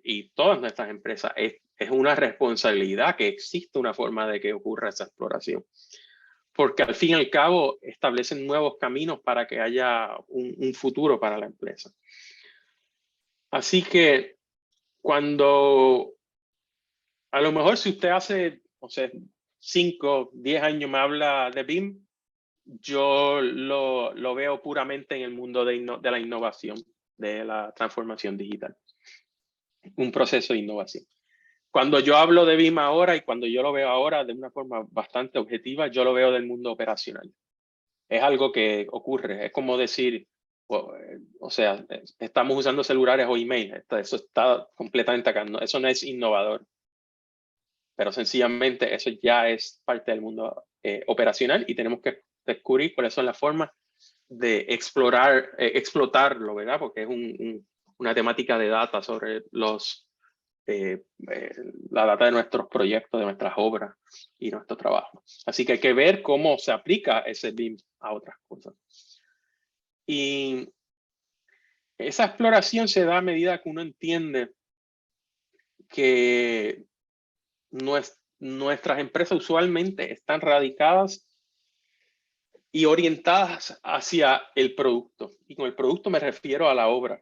y todas nuestras empresas es una responsabilidad que exista una forma de que ocurra esa exploración. Porque al fin y al cabo establecen nuevos caminos para que haya un futuro para la empresa. Así que cuando, a lo mejor si usted hace, no sé, 5, 10 años me habla de BIM, yo lo veo puramente en el mundo de la innovación, de la transformación digital. Un proceso de innovación. Cuando yo hablo de BIM ahora y cuando yo lo veo ahora de una forma bastante objetiva, yo lo veo del mundo operacional. Es algo que ocurre, es como decir, o sea, estamos usando celulares o email, eso está completamente acá, ¿no? Eso no es innovador, pero sencillamente eso ya es parte del mundo operacional y tenemos que descubrir cuáles son las formas de explotarlo, ¿verdad? Porque es una temática de data sobre la data de nuestros proyectos, de nuestras obras y nuestro trabajo. Así que hay que ver cómo se aplica ese BIM a otras cosas. Y esa exploración se da a medida que uno entiende que nuestras empresas usualmente están radicadas y orientadas hacia el producto. Y con el producto me refiero a la obra,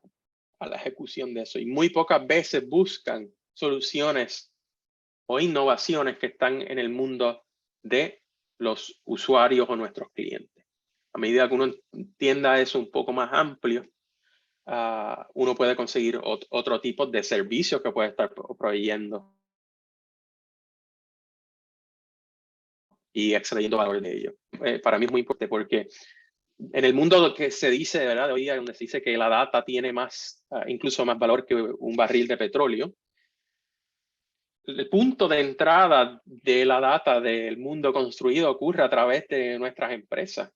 a la ejecución de eso. Y muy pocas veces buscan soluciones o innovaciones que están en el mundo de los usuarios o nuestros clientes. A medida que uno entienda eso un poco más amplio, uno puede conseguir otro tipo de servicios que puede estar proveyendo y extrayendo valor de ello. Para mí es muy importante porque en el mundo que se dice, ¿verdad? De hoy día, donde se dice que la data tiene incluso más valor que un barril de petróleo, el punto de entrada de la data del mundo construido ocurre a través de nuestras empresas.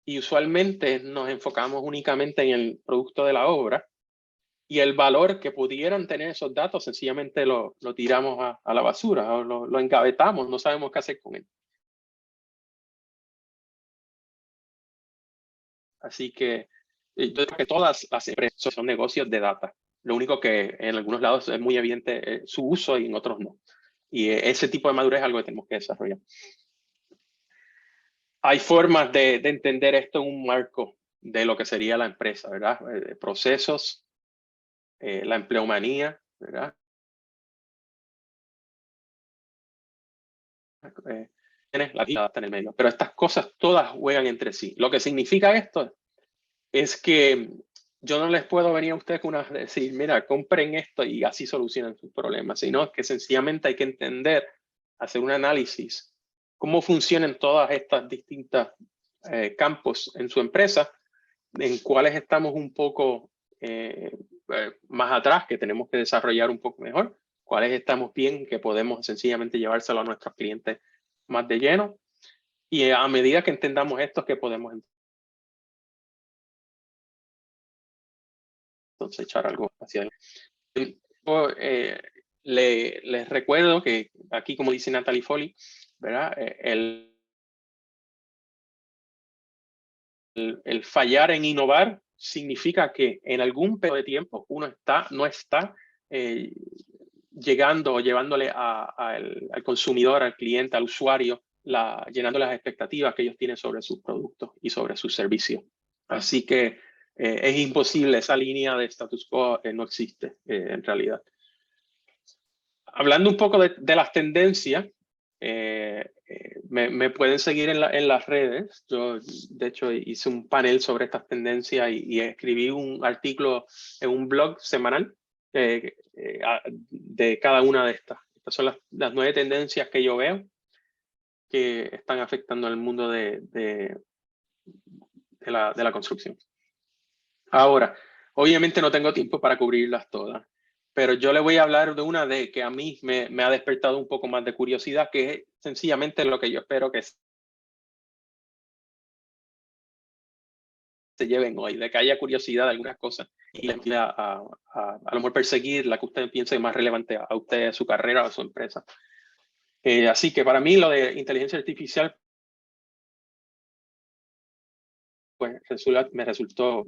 Y usualmente nos enfocamos únicamente en el producto de la obra y el valor que pudieran tener esos datos sencillamente lo tiramos a la basura o lo engavetamos, no sabemos qué hacer con él. Así que yo creo que todas las empresas son negocios de data. Lo único que en algunos lados es muy evidente su uso y en otros no. Y ese tipo de madurez es algo que tenemos que desarrollar. hay formas de entender esto en un marco de lo que sería la empresa, ¿verdad? Procesos, la empleomanía, ¿verdad? La vida está en el medio. Pero estas cosas todas juegan entre sí. Lo que significa esto es que yo no les puedo venir a ustedes con decir, mira, compren esto y así solucionan sus problemas, sino que sencillamente hay que entender, hacer un análisis, cómo funcionan todas estas distintas campos en su empresa, en cuáles estamos un poco más atrás, que tenemos que desarrollar un poco mejor, cuáles estamos bien, que podemos sencillamente llevárselo a nuestros clientes más de lleno, y a medida que entendamos esto, que podemos entonces echar algo hacia adelante. Les recuerdo que aquí, como dice Natalie Foley, ¿verdad? El fallar en innovar significa que en algún periodo de tiempo uno no está llegando o llevándole al consumidor, al cliente, al usuario, llenando las expectativas que ellos tienen sobre sus productos y sobre sus servicios. Así que es imposible, esa línea de status quo no existe en realidad. Hablando un poco de las tendencias, me pueden seguir en las redes. Yo, de hecho, hice un panel sobre estas tendencias y escribí un artículo en un blog semanal de cada una de estas. Estas son las 9 tendencias que yo veo que están afectando al mundo de la construcción. Ahora, obviamente no tengo tiempo para cubrirlas todas, pero yo le voy a hablar de una que a mí me ha despertado un poco más de curiosidad, que es sencillamente lo que yo espero que se lleven hoy, de que haya curiosidad de algunas cosas y les ayude a lo mejor perseguir la que usted piense más relevante a usted, a su carrera o a su empresa. Así que para mí lo de inteligencia artificial pues me resultó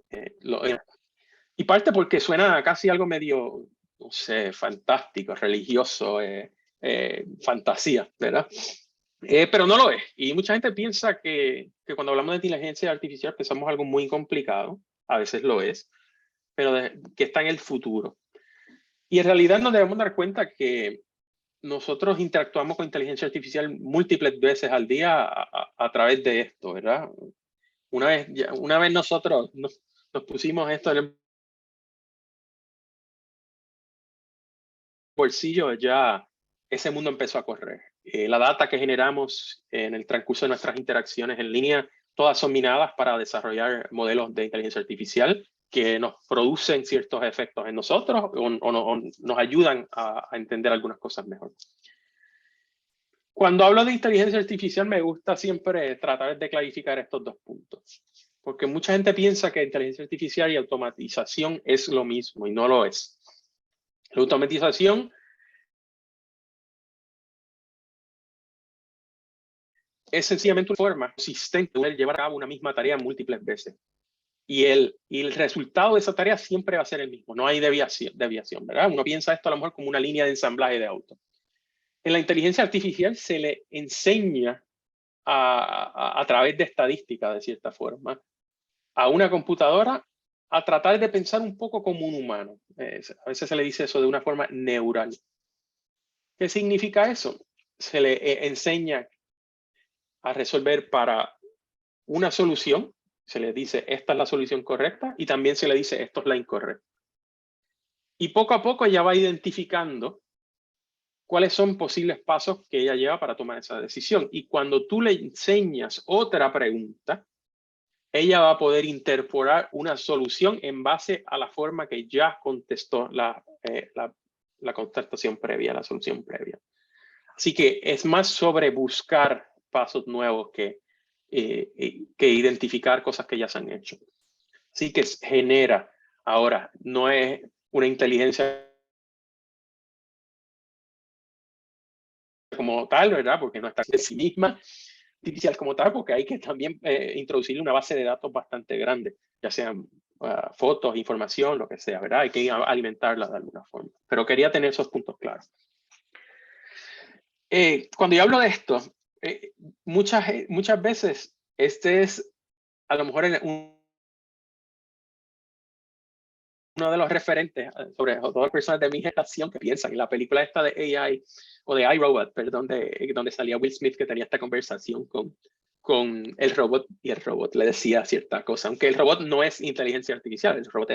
y parte porque suena casi algo medio, no sé, fantástico, religioso, fantasía, ¿verdad? Pero no lo es. Y mucha gente piensa que cuando hablamos de inteligencia artificial pensamos algo muy complicado, a veces lo es, pero que está en el futuro. Y en realidad nos debemos dar cuenta que nosotros interactuamos con inteligencia artificial múltiples veces al día a través de esto, ¿verdad? Una vez nosotros nos pusimos esto en el bolsillo, ya ese mundo empezó a correr. La data que generamos en el transcurso de nuestras interacciones en línea, todas son minadas para desarrollar modelos de inteligencia artificial que nos producen ciertos efectos en nosotros o nos ayudan a entender algunas cosas mejor. Cuando hablo de inteligencia artificial, me gusta siempre tratar de clarificar estos dos puntos. Porque mucha gente piensa que inteligencia artificial y automatización es lo mismo y no lo es. La automatización es sencillamente una forma consistente de llevar a cabo una misma tarea múltiples veces. Y el resultado de esa tarea siempre va a ser el mismo. No hay deviación, ¿verdad? Uno piensa esto a lo mejor como una línea de ensamblaje de auto. En la inteligencia artificial se le enseña a través de estadística, de cierta forma, a una computadora a tratar de pensar un poco como un humano. A veces se le dice eso de una forma neural. ¿Qué significa eso? Se le enseña a resolver para una solución, se le dice esta es la solución correcta y también se le dice esto es la incorrecta. Y poco a poco ella va identificando cuáles son posibles pasos que ella lleva para tomar esa decisión. Y cuando tú le enseñas otra pregunta, ella va a poder interpolar una solución en base a la forma que ya contestó la contestación previa, la solución previa. Así que es más sobre buscar pasos nuevos que identificar cosas que ya se han hecho. Así que genera, ahora, no es una inteligencia como tal, ¿verdad? Porque no está en sí misma artificial como tal, porque hay que también introducirle una base de datos bastante grande, ya sean fotos, información, lo que sea, ¿verdad? Hay que alimentarla de alguna forma. Pero quería tener esos puntos claros. Cuando yo hablo de esto, muchas veces este es a lo mejor uno de los referentes, sobre todo personas de mi generación que piensan en la película esta de AI, o de iRobot, perdón, donde salía Will Smith, que tenía esta conversación con el robot, y el robot le decía cierta cosa, aunque el robot no es inteligencia artificial, el robot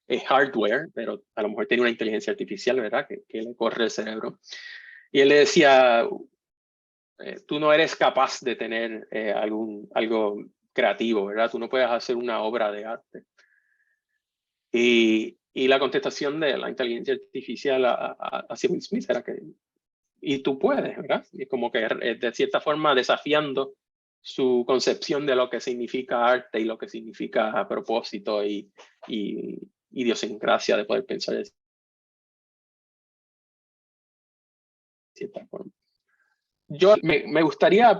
es hardware, pero a lo mejor tiene una inteligencia artificial, ¿verdad? Que le corre el cerebro. Y él le decía, tú no eres capaz de tener algo creativo, ¿verdad? Tú no puedes hacer una obra de arte. Y la contestación de la inteligencia artificial hacia Will Smith era que, y tú puedes, ¿verdad? Y como que de cierta forma desafiando su concepción de lo que significa arte y lo que significa propósito y idiosincrasia de poder pensar de cierta forma. Yo me gustaría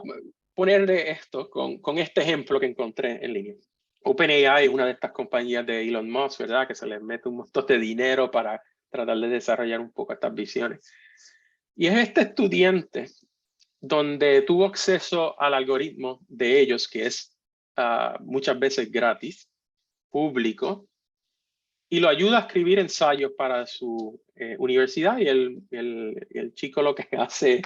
ponerle esto con este ejemplo que encontré en línea. OpenAI es una de estas compañías de Elon Musk, ¿verdad? Que se les mete un montón de dinero para tratar de desarrollar un poco estas visiones. Y es este estudiante donde tuvo acceso al algoritmo de ellos, que es muchas veces gratis, público, y lo ayuda a escribir ensayos para su universidad. Y el chico lo que hace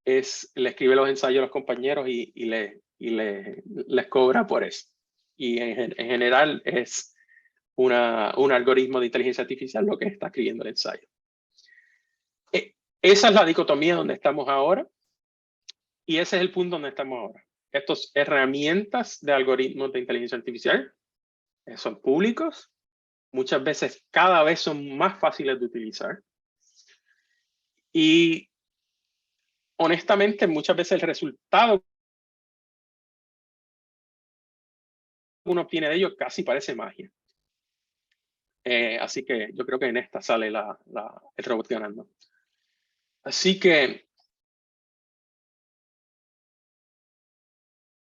es, le escribe los ensayos a los compañeros y les cobra por eso. Y en general es un algoritmo de inteligencia artificial lo que está escribiendo el ensayo. Esa es la dicotomía donde estamos ahora, y ese es el punto donde estamos ahora. Estas herramientas de algoritmos de inteligencia artificial son públicos, muchas veces cada vez son más fáciles de utilizar, y honestamente muchas veces el resultado uno obtiene de ello casi parece magia. Así que yo creo que en esta sale el robot ganando. Así que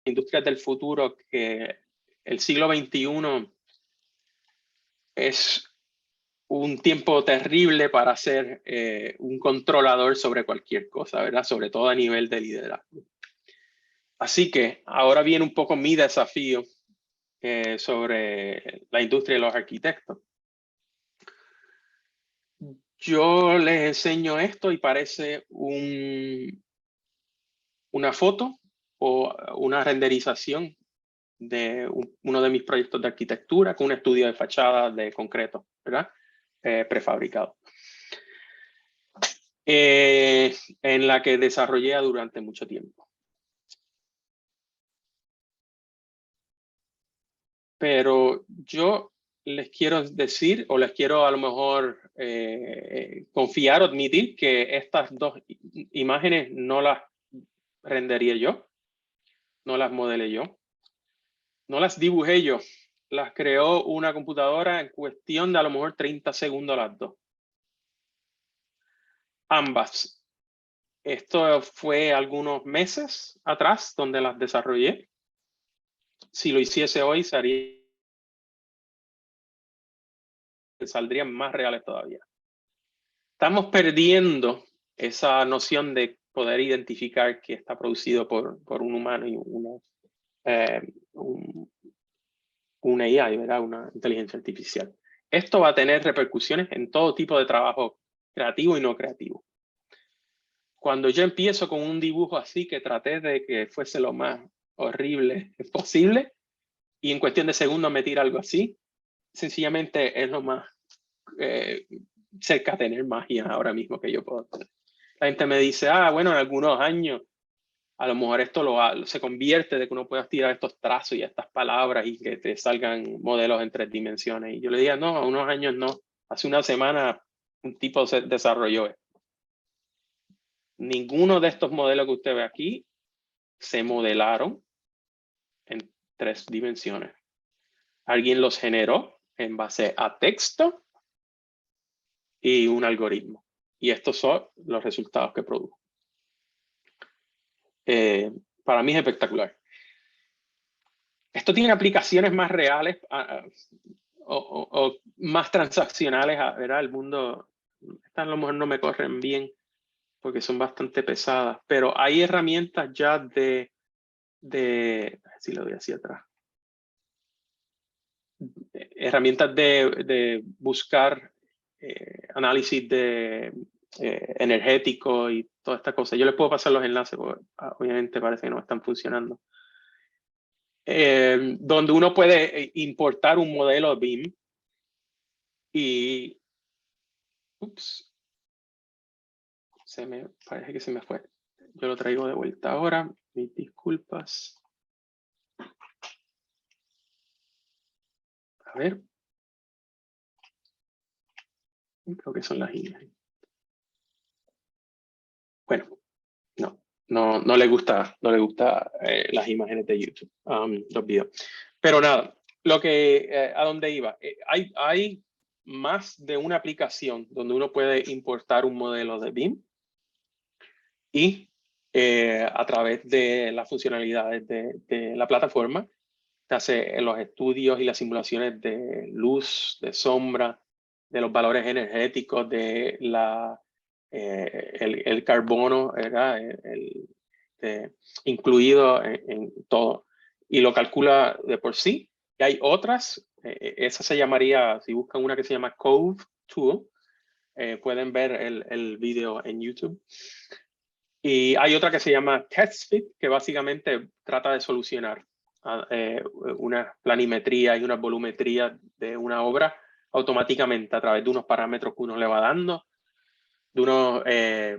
industrias del futuro, que el siglo XXI es un tiempo terrible para ser un controlador sobre cualquier cosa, ¿verdad? Sobre todo a nivel de liderazgo. Así que ahora viene un poco mi desafío sobre la industria de los arquitectos. Yo les enseño esto y parece una foto o una renderización de uno de mis proyectos de arquitectura con un estudio de fachada de concreto, ¿verdad? Prefabricado. En la que desarrollé durante mucho tiempo. Pero yo les quiero decir, o les quiero a lo mejor confiar o admitir que estas dos imágenes no las rendería yo, no las modelé yo, no las dibujé yo, las creó una computadora en cuestión de a lo mejor 30 segundos las dos. Ambas. Esto fue algunos meses atrás donde las desarrollé. Si lo hiciese hoy, saldrían más reales todavía. Estamos perdiendo esa noción de poder identificar que está producido por un humano y una AI, ¿verdad? Una inteligencia artificial. Esto va a tener repercusiones en todo tipo de trabajo creativo y no creativo. Cuando yo empiezo con un dibujo así, que traté de que fuese lo más horrible posible, y en cuestión de segundos me tira algo así, sencillamente es lo más cerca de tener magia ahora mismo que yo puedo tener. La gente me dice, bueno, en algunos años a lo mejor esto se convierte de que uno pueda tirar estos trazos y estas palabras y que te salgan modelos en 3 dimensiones. Y yo le diría, no, a unos años no. Hace una semana un tipo se desarrolló esto. Ninguno de estos modelos que usted ve aquí se modelaron en 3 dimensiones. Alguien los generó en base a texto y un algoritmo. Y estos son los resultados que produjo. Para mí es espectacular. Esto tiene aplicaciones más reales o más transaccionales, ¿verdad? El mundo, estas a lo mejor no me corren bien porque son bastante pesadas, pero hay herramientas ya de si lo doy hacia atrás, herramientas de buscar análisis de energético y toda esta cosa. Yo les puedo pasar los enlaces, porque obviamente parece que no están funcionando. Donde uno puede importar un modelo BIM y parece que se me fue. Yo lo traigo de vuelta ahora. Mis disculpas. A ver. Creo que son las imágenes. Bueno, no le gusta las imágenes de YouTube, los videos. Pero nada, a dónde iba. Hay más de una aplicación donde uno puede importar un modelo de BIM y a través de las funcionalidades de la plataforma te hace los estudios y las simulaciones de luz, de sombra, de los valores energéticos, de el carbono, ¿verdad? Incluido en todo. Y lo calcula de por sí. Y hay otras, esa se llamaría, si buscan una que se llama Cove Tool, pueden ver el video en YouTube. Y hay otra que se llama TestFit, que básicamente trata de solucionar una planimetría y una volumetría de una obra automáticamente a través de unos parámetros que uno le va dando, de unos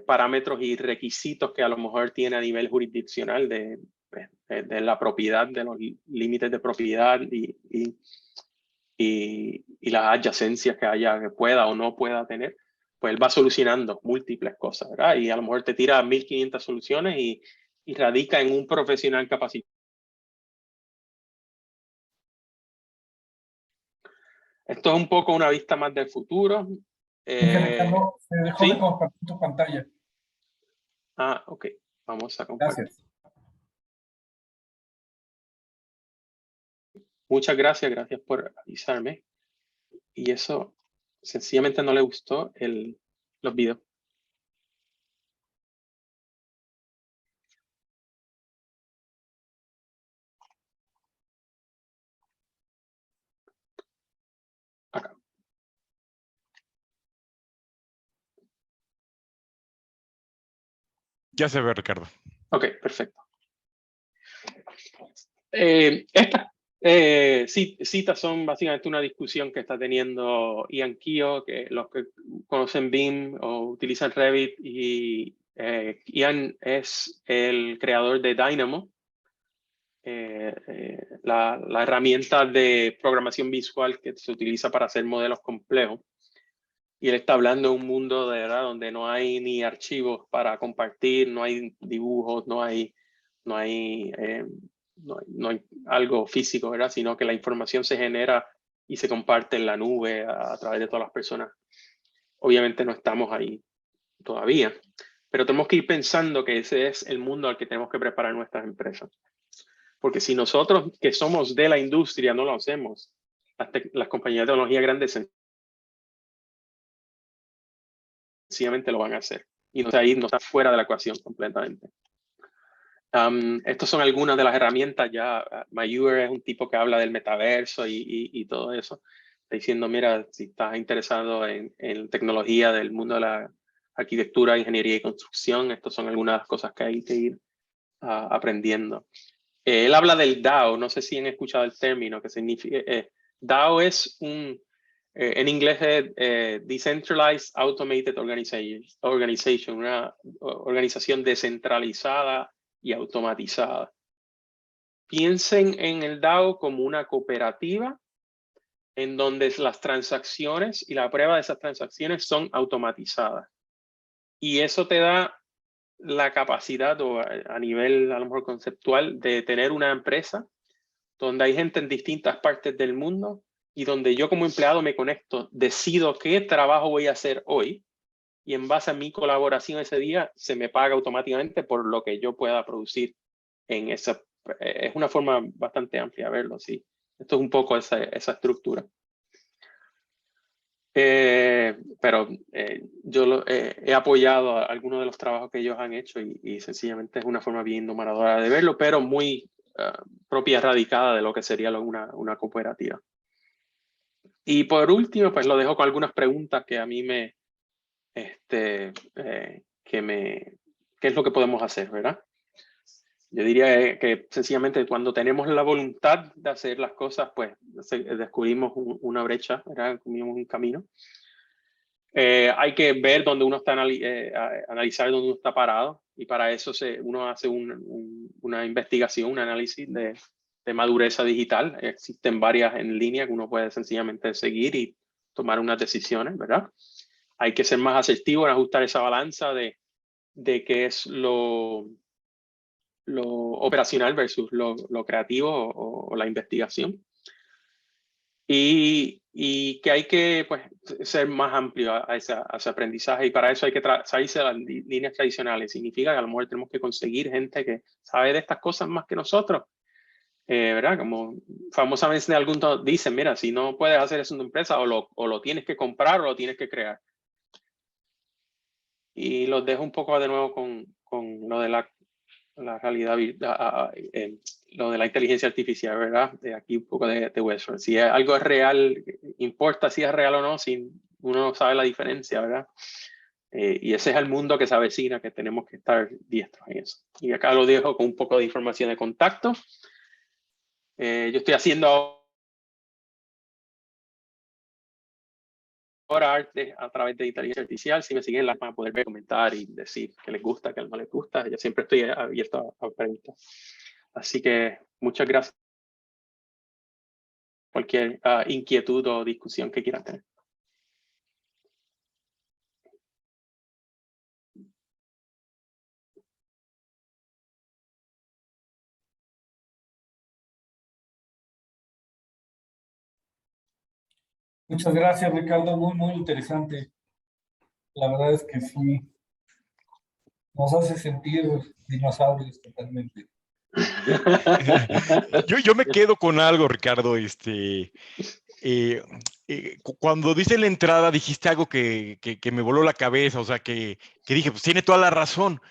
parámetros y requisitos que a lo mejor tiene a nivel jurisdiccional de la propiedad, de los límites de propiedad y las adyacencias que pueda o no pueda tener. Pues él va solucionando múltiples cosas, ¿verdad? Y a lo mejor te tira 1500 soluciones y radica en un profesional capacitado. Esto es un poco una vista más del futuro. Ricardo, se dejó ¿sí? de compartir tu pantalla. Ok. Vamos a compartir. Gracias. Muchas gracias. Gracias por avisarme. Y eso sencillamente no le gustó los videos. Acá. Ya se ve, Ricardo. Ok, perfecto. Estas citas son básicamente una discusión que está teniendo Ian Keogh, que los que conocen BIM o utilizan Revit, y Ian es el creador de Dynamo, la herramienta de programación visual que se utiliza para hacer modelos complejos. Y él está hablando de un mundo de verdad donde no hay ni archivos para compartir, no hay dibujos, no hay algo físico, ¿verdad? Sino que la información se genera y se comparte en la nube a través de todas las personas. Obviamente no estamos ahí todavía, pero tenemos que ir pensando que ese es el mundo al que tenemos que preparar nuestras empresas. Porque si nosotros que somos de la industria no lo hacemos, las compañías de tecnología grandes sencillamente lo van a hacer. Y no está fuera de la ecuación completamente. Estas son algunas de las herramientas. Ya Mayur es un tipo que habla del metaverso y todo eso. Está diciendo, mira, si estás interesado en tecnología del mundo de la arquitectura, ingeniería y construcción, estas son algunas de las cosas que hay que ir aprendiendo. Él habla del DAO, no sé si han escuchado el término, que significa, DAO es en inglés es Decentralized Automated Organization, una organización descentralizada y automatizada. Piensen en el DAO como una cooperativa en donde las transacciones y la prueba de esas transacciones son automatizadas. Y eso te da la capacidad, o a nivel a lo mejor conceptual, de tener una empresa donde hay gente en distintas partes del mundo y donde yo como empleado me conecto, decido qué trabajo voy a hacer hoy y en base a mi colaboración ese día se me paga automáticamente por lo que yo pueda producir en esa. Es una forma bastante amplia de verlo, sí. Esto es un poco esa estructura. Pero yo he apoyado a algunos de los trabajos que ellos han hecho y sencillamente es una forma bien innovadora de verlo, pero muy propia radicada de lo que sería una cooperativa. Y por último, pues lo dejo con algunas preguntas que a mí ¿qué es lo que podemos hacer, verdad? Yo diría que sencillamente cuando tenemos la voluntad de hacer las cosas, pues descubrimos una brecha, ¿verdad? Descubrimos un camino. Hay que ver dónde uno está, analizar dónde uno está parado, y para eso uno hace una investigación, un análisis de madurez digital. Existen varias en línea que uno puede sencillamente seguir y tomar unas decisiones, ¿verdad? Hay que ser más asertivo en ajustar esa balanza de qué es lo operacional versus lo creativo o la investigación. Y que hay que, pues, ser más amplio a ese aprendizaje, y para eso hay que salirse de las líneas tradicionales. Significa que a lo mejor tenemos que conseguir gente que sabe de estas cosas más que nosotros, ¿verdad? Como famosamente algunos dicen, mira, si no puedes hacer eso en tu empresa, o lo tienes que comprar o lo tienes que crear. Y los dejo un poco de nuevo con lo de la realidad, lo de la inteligencia artificial, ¿verdad? Aquí un poco de Westworld. Si algo es real, importa si es real o no, si uno no sabe la diferencia, ¿verdad? Y ese es el mundo que se avecina, que tenemos que estar diestros en eso. Y acá lo dejo con un poco de información de contacto. Yo estoy haciendo ahora arte a través de inteligencia artificial. Si me siguen, van a poder ver, comentar y decir que les gusta, que no les gusta. Yo siempre estoy abierto a preguntas. Así que muchas gracias. Cualquier inquietud o discusión que quieran tener. Muchas gracias, Ricardo. Muy, muy interesante. La verdad es que sí, nos hace sentir dinosaurios totalmente. Yo me quedo con algo, Ricardo. Cuando dice la entrada, dijiste algo que me voló la cabeza, o sea, que dije, pues tiene toda la razón.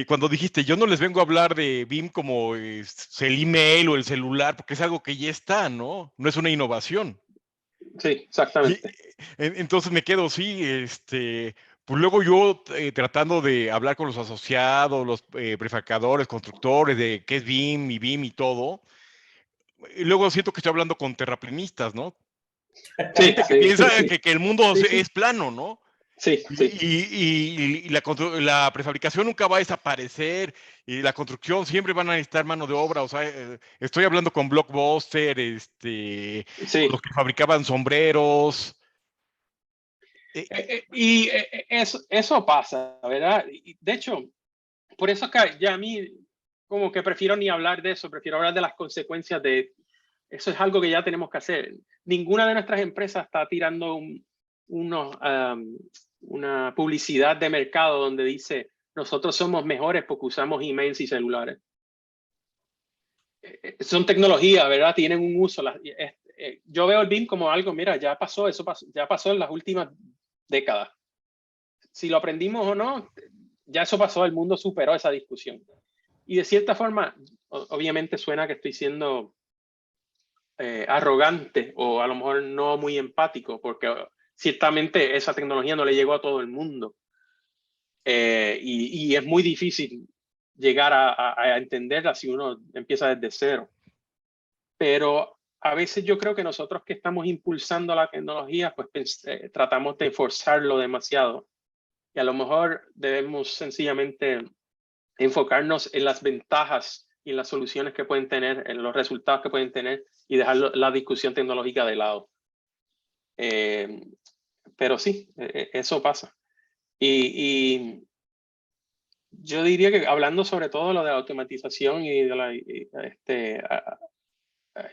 Cuando dijiste, yo no les vengo a hablar de BIM como el email o el celular, porque es algo que ya está, ¿no? No es una innovación. Sí, exactamente. Entonces me quedo, sí, pues luego yo tratando de hablar con los asociados, los prefabricadores, constructores, de qué es BIM y todo, y luego siento que estoy hablando con terraplanistas, ¿no? Sí, Gente que sí, piensa sí. que el mundo Sí, sí. es plano, ¿no? Sí, sí. Y la prefabricación nunca va a desaparecer, y la construcción siempre van a necesitar mano de obra. O sea, estoy hablando con Blockbuster, Sí. los que fabricaban sombreros. Y eso pasa, ¿verdad? Y de hecho, por eso que ya a mí como que prefiero ni hablar de eso, prefiero hablar de las consecuencias de eso. Es algo que ya tenemos que hacer. Ninguna de nuestras empresas está tirando una publicidad de mercado donde dice nosotros somos mejores porque usamos emails y celulares. Son tecnologías, ¿verdad? Tienen un uso. Yo veo el BIM como algo, mira, ya pasó, ya pasó en las últimas décadas. Si lo aprendimos o no, ya eso pasó, el mundo superó esa discusión. Y de cierta forma, obviamente suena que estoy siendo arrogante o a lo mejor no muy empático, porque ciertamente esa tecnología no le llegó a todo el mundo. Y es muy difícil llegar a entenderla si uno empieza desde cero. Pero a veces yo creo que nosotros que estamos impulsando la tecnología, pues tratamos de forzarlo demasiado. Y a lo mejor debemos sencillamente enfocarnos en las ventajas y en las soluciones que pueden tener, en los resultados que pueden tener, y dejar la discusión tecnológica de lado. Pero sí, eso pasa. Y yo diría que hablando sobre todo lo de la automatización y de la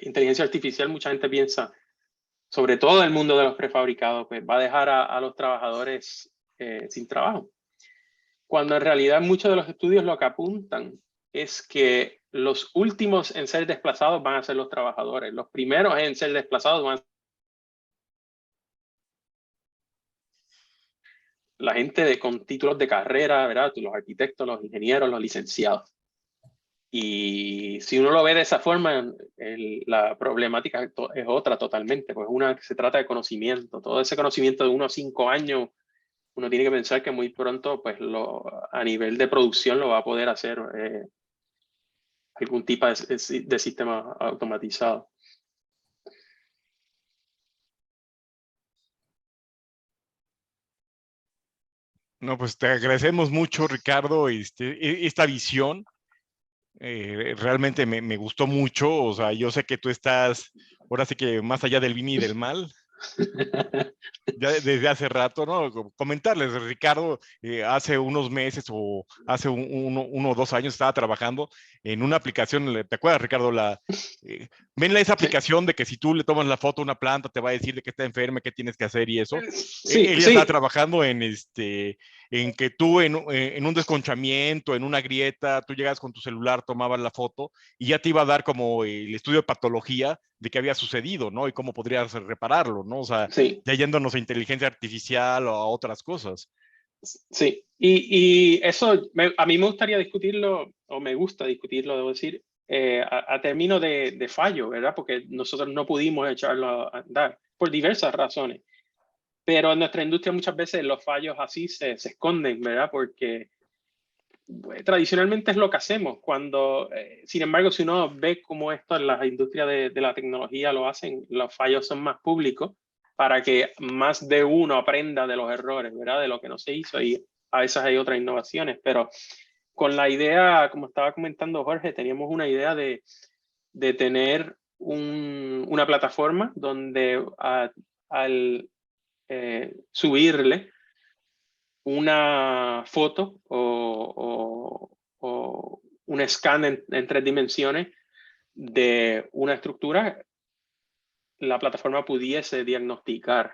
inteligencia artificial, mucha gente piensa, sobre todo el mundo de los prefabricados, pues va a dejar a los trabajadores sin trabajo. Cuando en realidad muchos de los estudios lo que apuntan es que los últimos en ser desplazados van a ser los trabajadores. Los primeros en ser desplazados van a ser la gente con títulos de carrera, ¿verdad? Los arquitectos, los ingenieros, los licenciados. Y si uno lo ve de esa forma, la problemática es otra totalmente, pues una que se trata de conocimiento. Todo ese conocimiento de 1 a 5 años, uno tiene que pensar que muy pronto, pues a nivel de producción lo va a poder hacer algún tipo de sistema automatizado. No, pues te agradecemos mucho, Ricardo, esta visión. Realmente me gustó mucho. O sea, yo sé que tú estás, ahora sí que más allá del bien y del mal, ya desde hace rato, ¿no? Comentarles, Ricardo, hace unos meses o hace uno o 2 años estaba trabajando en una aplicación, ¿te acuerdas, Ricardo? Ven esa aplicación de que si tú le tomas la foto a una planta, te va a decir de que está enferma, qué tienes que hacer y eso. Sí, Él ya estaba trabajando en que tú en un desconchamiento, en una grieta, tú llegas con tu celular, tomabas la foto y ya te iba a dar como el estudio de patología de qué había sucedido, ¿no? Y cómo podrías repararlo, ¿no? O sea, sí. ya yéndonos a inteligencia artificial o a otras cosas. Sí, y eso a mí me gustaría discutirlo, o me gusta discutirlo, debo decir, a término de fallo, ¿verdad? Porque nosotros no pudimos echarlo a andar por diversas razones. Pero en nuestra industria muchas veces los fallos así se esconden, ¿verdad? Porque tradicionalmente es lo que hacemos. Sin embargo, si uno ve cómo esto en las industrias de la tecnología lo hacen, los fallos son más públicos para que más de uno aprenda de los errores, ¿verdad? De lo que no se hizo, y a veces hay otras innovaciones, pero con la idea, como estaba comentando Jorge, teníamos una idea de tener una plataforma donde al subirle una foto o un scan en 3 dimensiones de una estructura, la plataforma pudiese diagnosticar.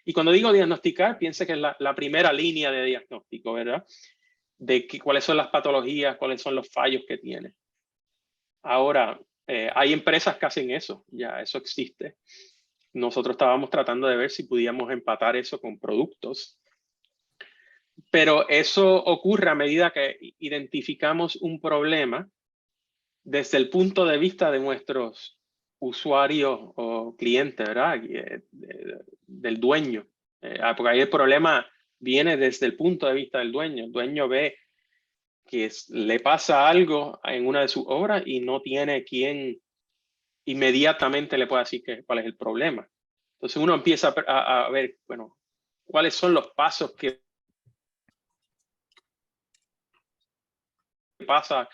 Y cuando digo diagnosticar, piense que es la primera línea de diagnóstico, ¿verdad? De cuáles son las patologías, cuáles son los fallos que tiene. Ahora, hay empresas que hacen eso, ya eso existe. Nosotros estábamos tratando de ver si podíamos empatar eso con productos. Pero eso ocurre a medida que identificamos un problema desde el punto de vista de nuestros usuarios o clientes, ¿verdad? Del dueño. Porque ahí el problema viene desde el punto de vista del dueño. El dueño ve que le pasa algo en una de sus obras y no tiene quien inmediatamente le pueda decir cuál es el problema. Entonces uno empieza a ver, bueno, cuáles son los pasos que pasa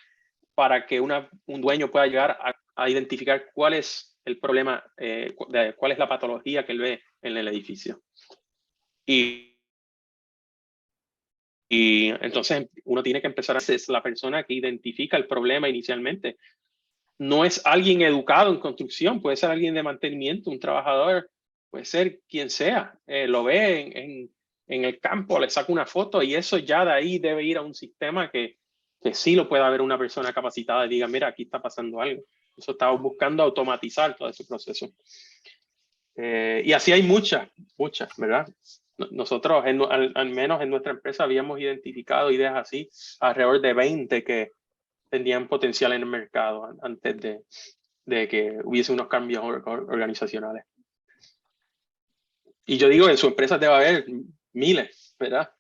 para que un dueño pueda llegar a identificar cuál es el problema, cuál es la patología que él ve en el edificio. Y entonces uno tiene que empezar a ser la persona que identifica el problema inicialmente. No es alguien educado en construcción, puede ser alguien de mantenimiento, un trabajador, puede ser quien sea. Lo ve en el campo, le saca una foto y eso ya de ahí debe ir a un sistema que sí lo pueda ver una persona capacitada y diga, mira, aquí está pasando algo. Eso estamos buscando automatizar todo ese proceso. Y así hay muchas, ¿verdad? Nosotros, al menos en nuestra empresa, habíamos identificado ideas así, alrededor de 20 que tenían potencial en el mercado antes de que hubiese unos cambios organizacionales. Y yo digo, en su empresa debe haber miles, ¿verdad?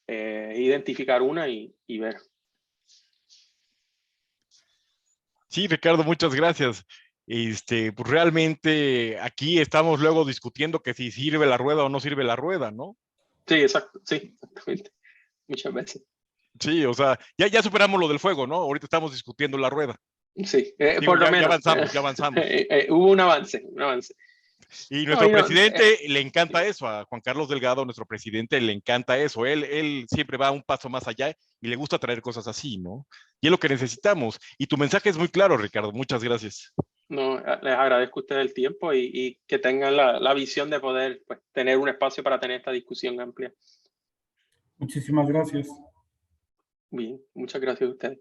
Identificar una y ver. Sí, Ricardo, muchas gracias. Pues realmente aquí estamos luego discutiendo que si sirve la rueda o no sirve la rueda, ¿no? Sí, exacto, sí, exactamente. Muchas veces. Sí, o sea, ya superamos lo del fuego, ¿no? Ahorita estamos discutiendo la rueda. Sí, Digo, por lo ya menos. ya avanzamos. Hubo un avance, Y nuestro presidente le encanta eso, a Juan Carlos Delgado, nuestro presidente, le encanta eso. Él siempre va un paso más allá y le gusta traer cosas así, ¿no? Y es lo que necesitamos. Y tu mensaje es muy claro, Ricardo. Muchas gracias. No, les agradezco a ustedes el tiempo y que tengan la visión de poder, pues, tener un espacio para tener esta discusión amplia. Muchísimas gracias. Bien, muchas gracias a ustedes.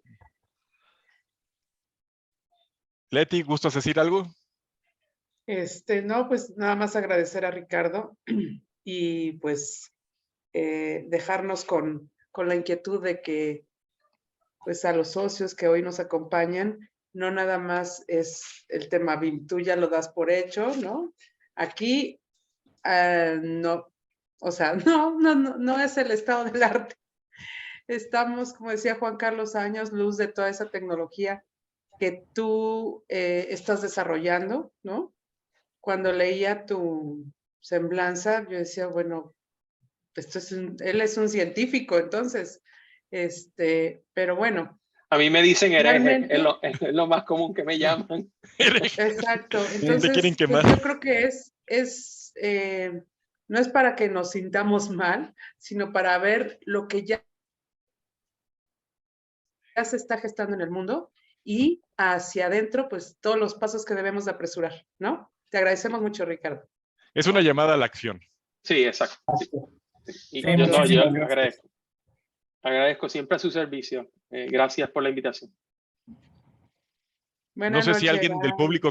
Leti, ¿gustas decir algo? No, pues nada más agradecer a Ricardo y pues dejarnos con la inquietud de que pues a los socios que hoy nos acompañan. No nada más es el tema BIM, tú ya lo das por hecho, ¿no? Aquí no, o sea, no es el estado del arte. Estamos, como decía Juan Carlos, años luz de toda esa tecnología que tú estás desarrollando, ¿no? Cuando leía tu semblanza, yo decía, bueno, él es un científico, entonces, pero bueno. A mí me dicen hereje, realmente, es lo más común que me llaman. Exacto, Te entonces quieren pues, quemar. yo creo que no es para que nos sintamos mal, sino para ver lo que ya se está gestando en el mundo y hacia adentro, pues todos los pasos que debemos de apresurar, ¿no? Te agradecemos mucho, Ricardo. Es una llamada a la acción. Sí, exacto. Sí. Y Sí, yo muchísimas gracias. agradezco siempre a su servicio. Gracias por la invitación. No sé si alguien del público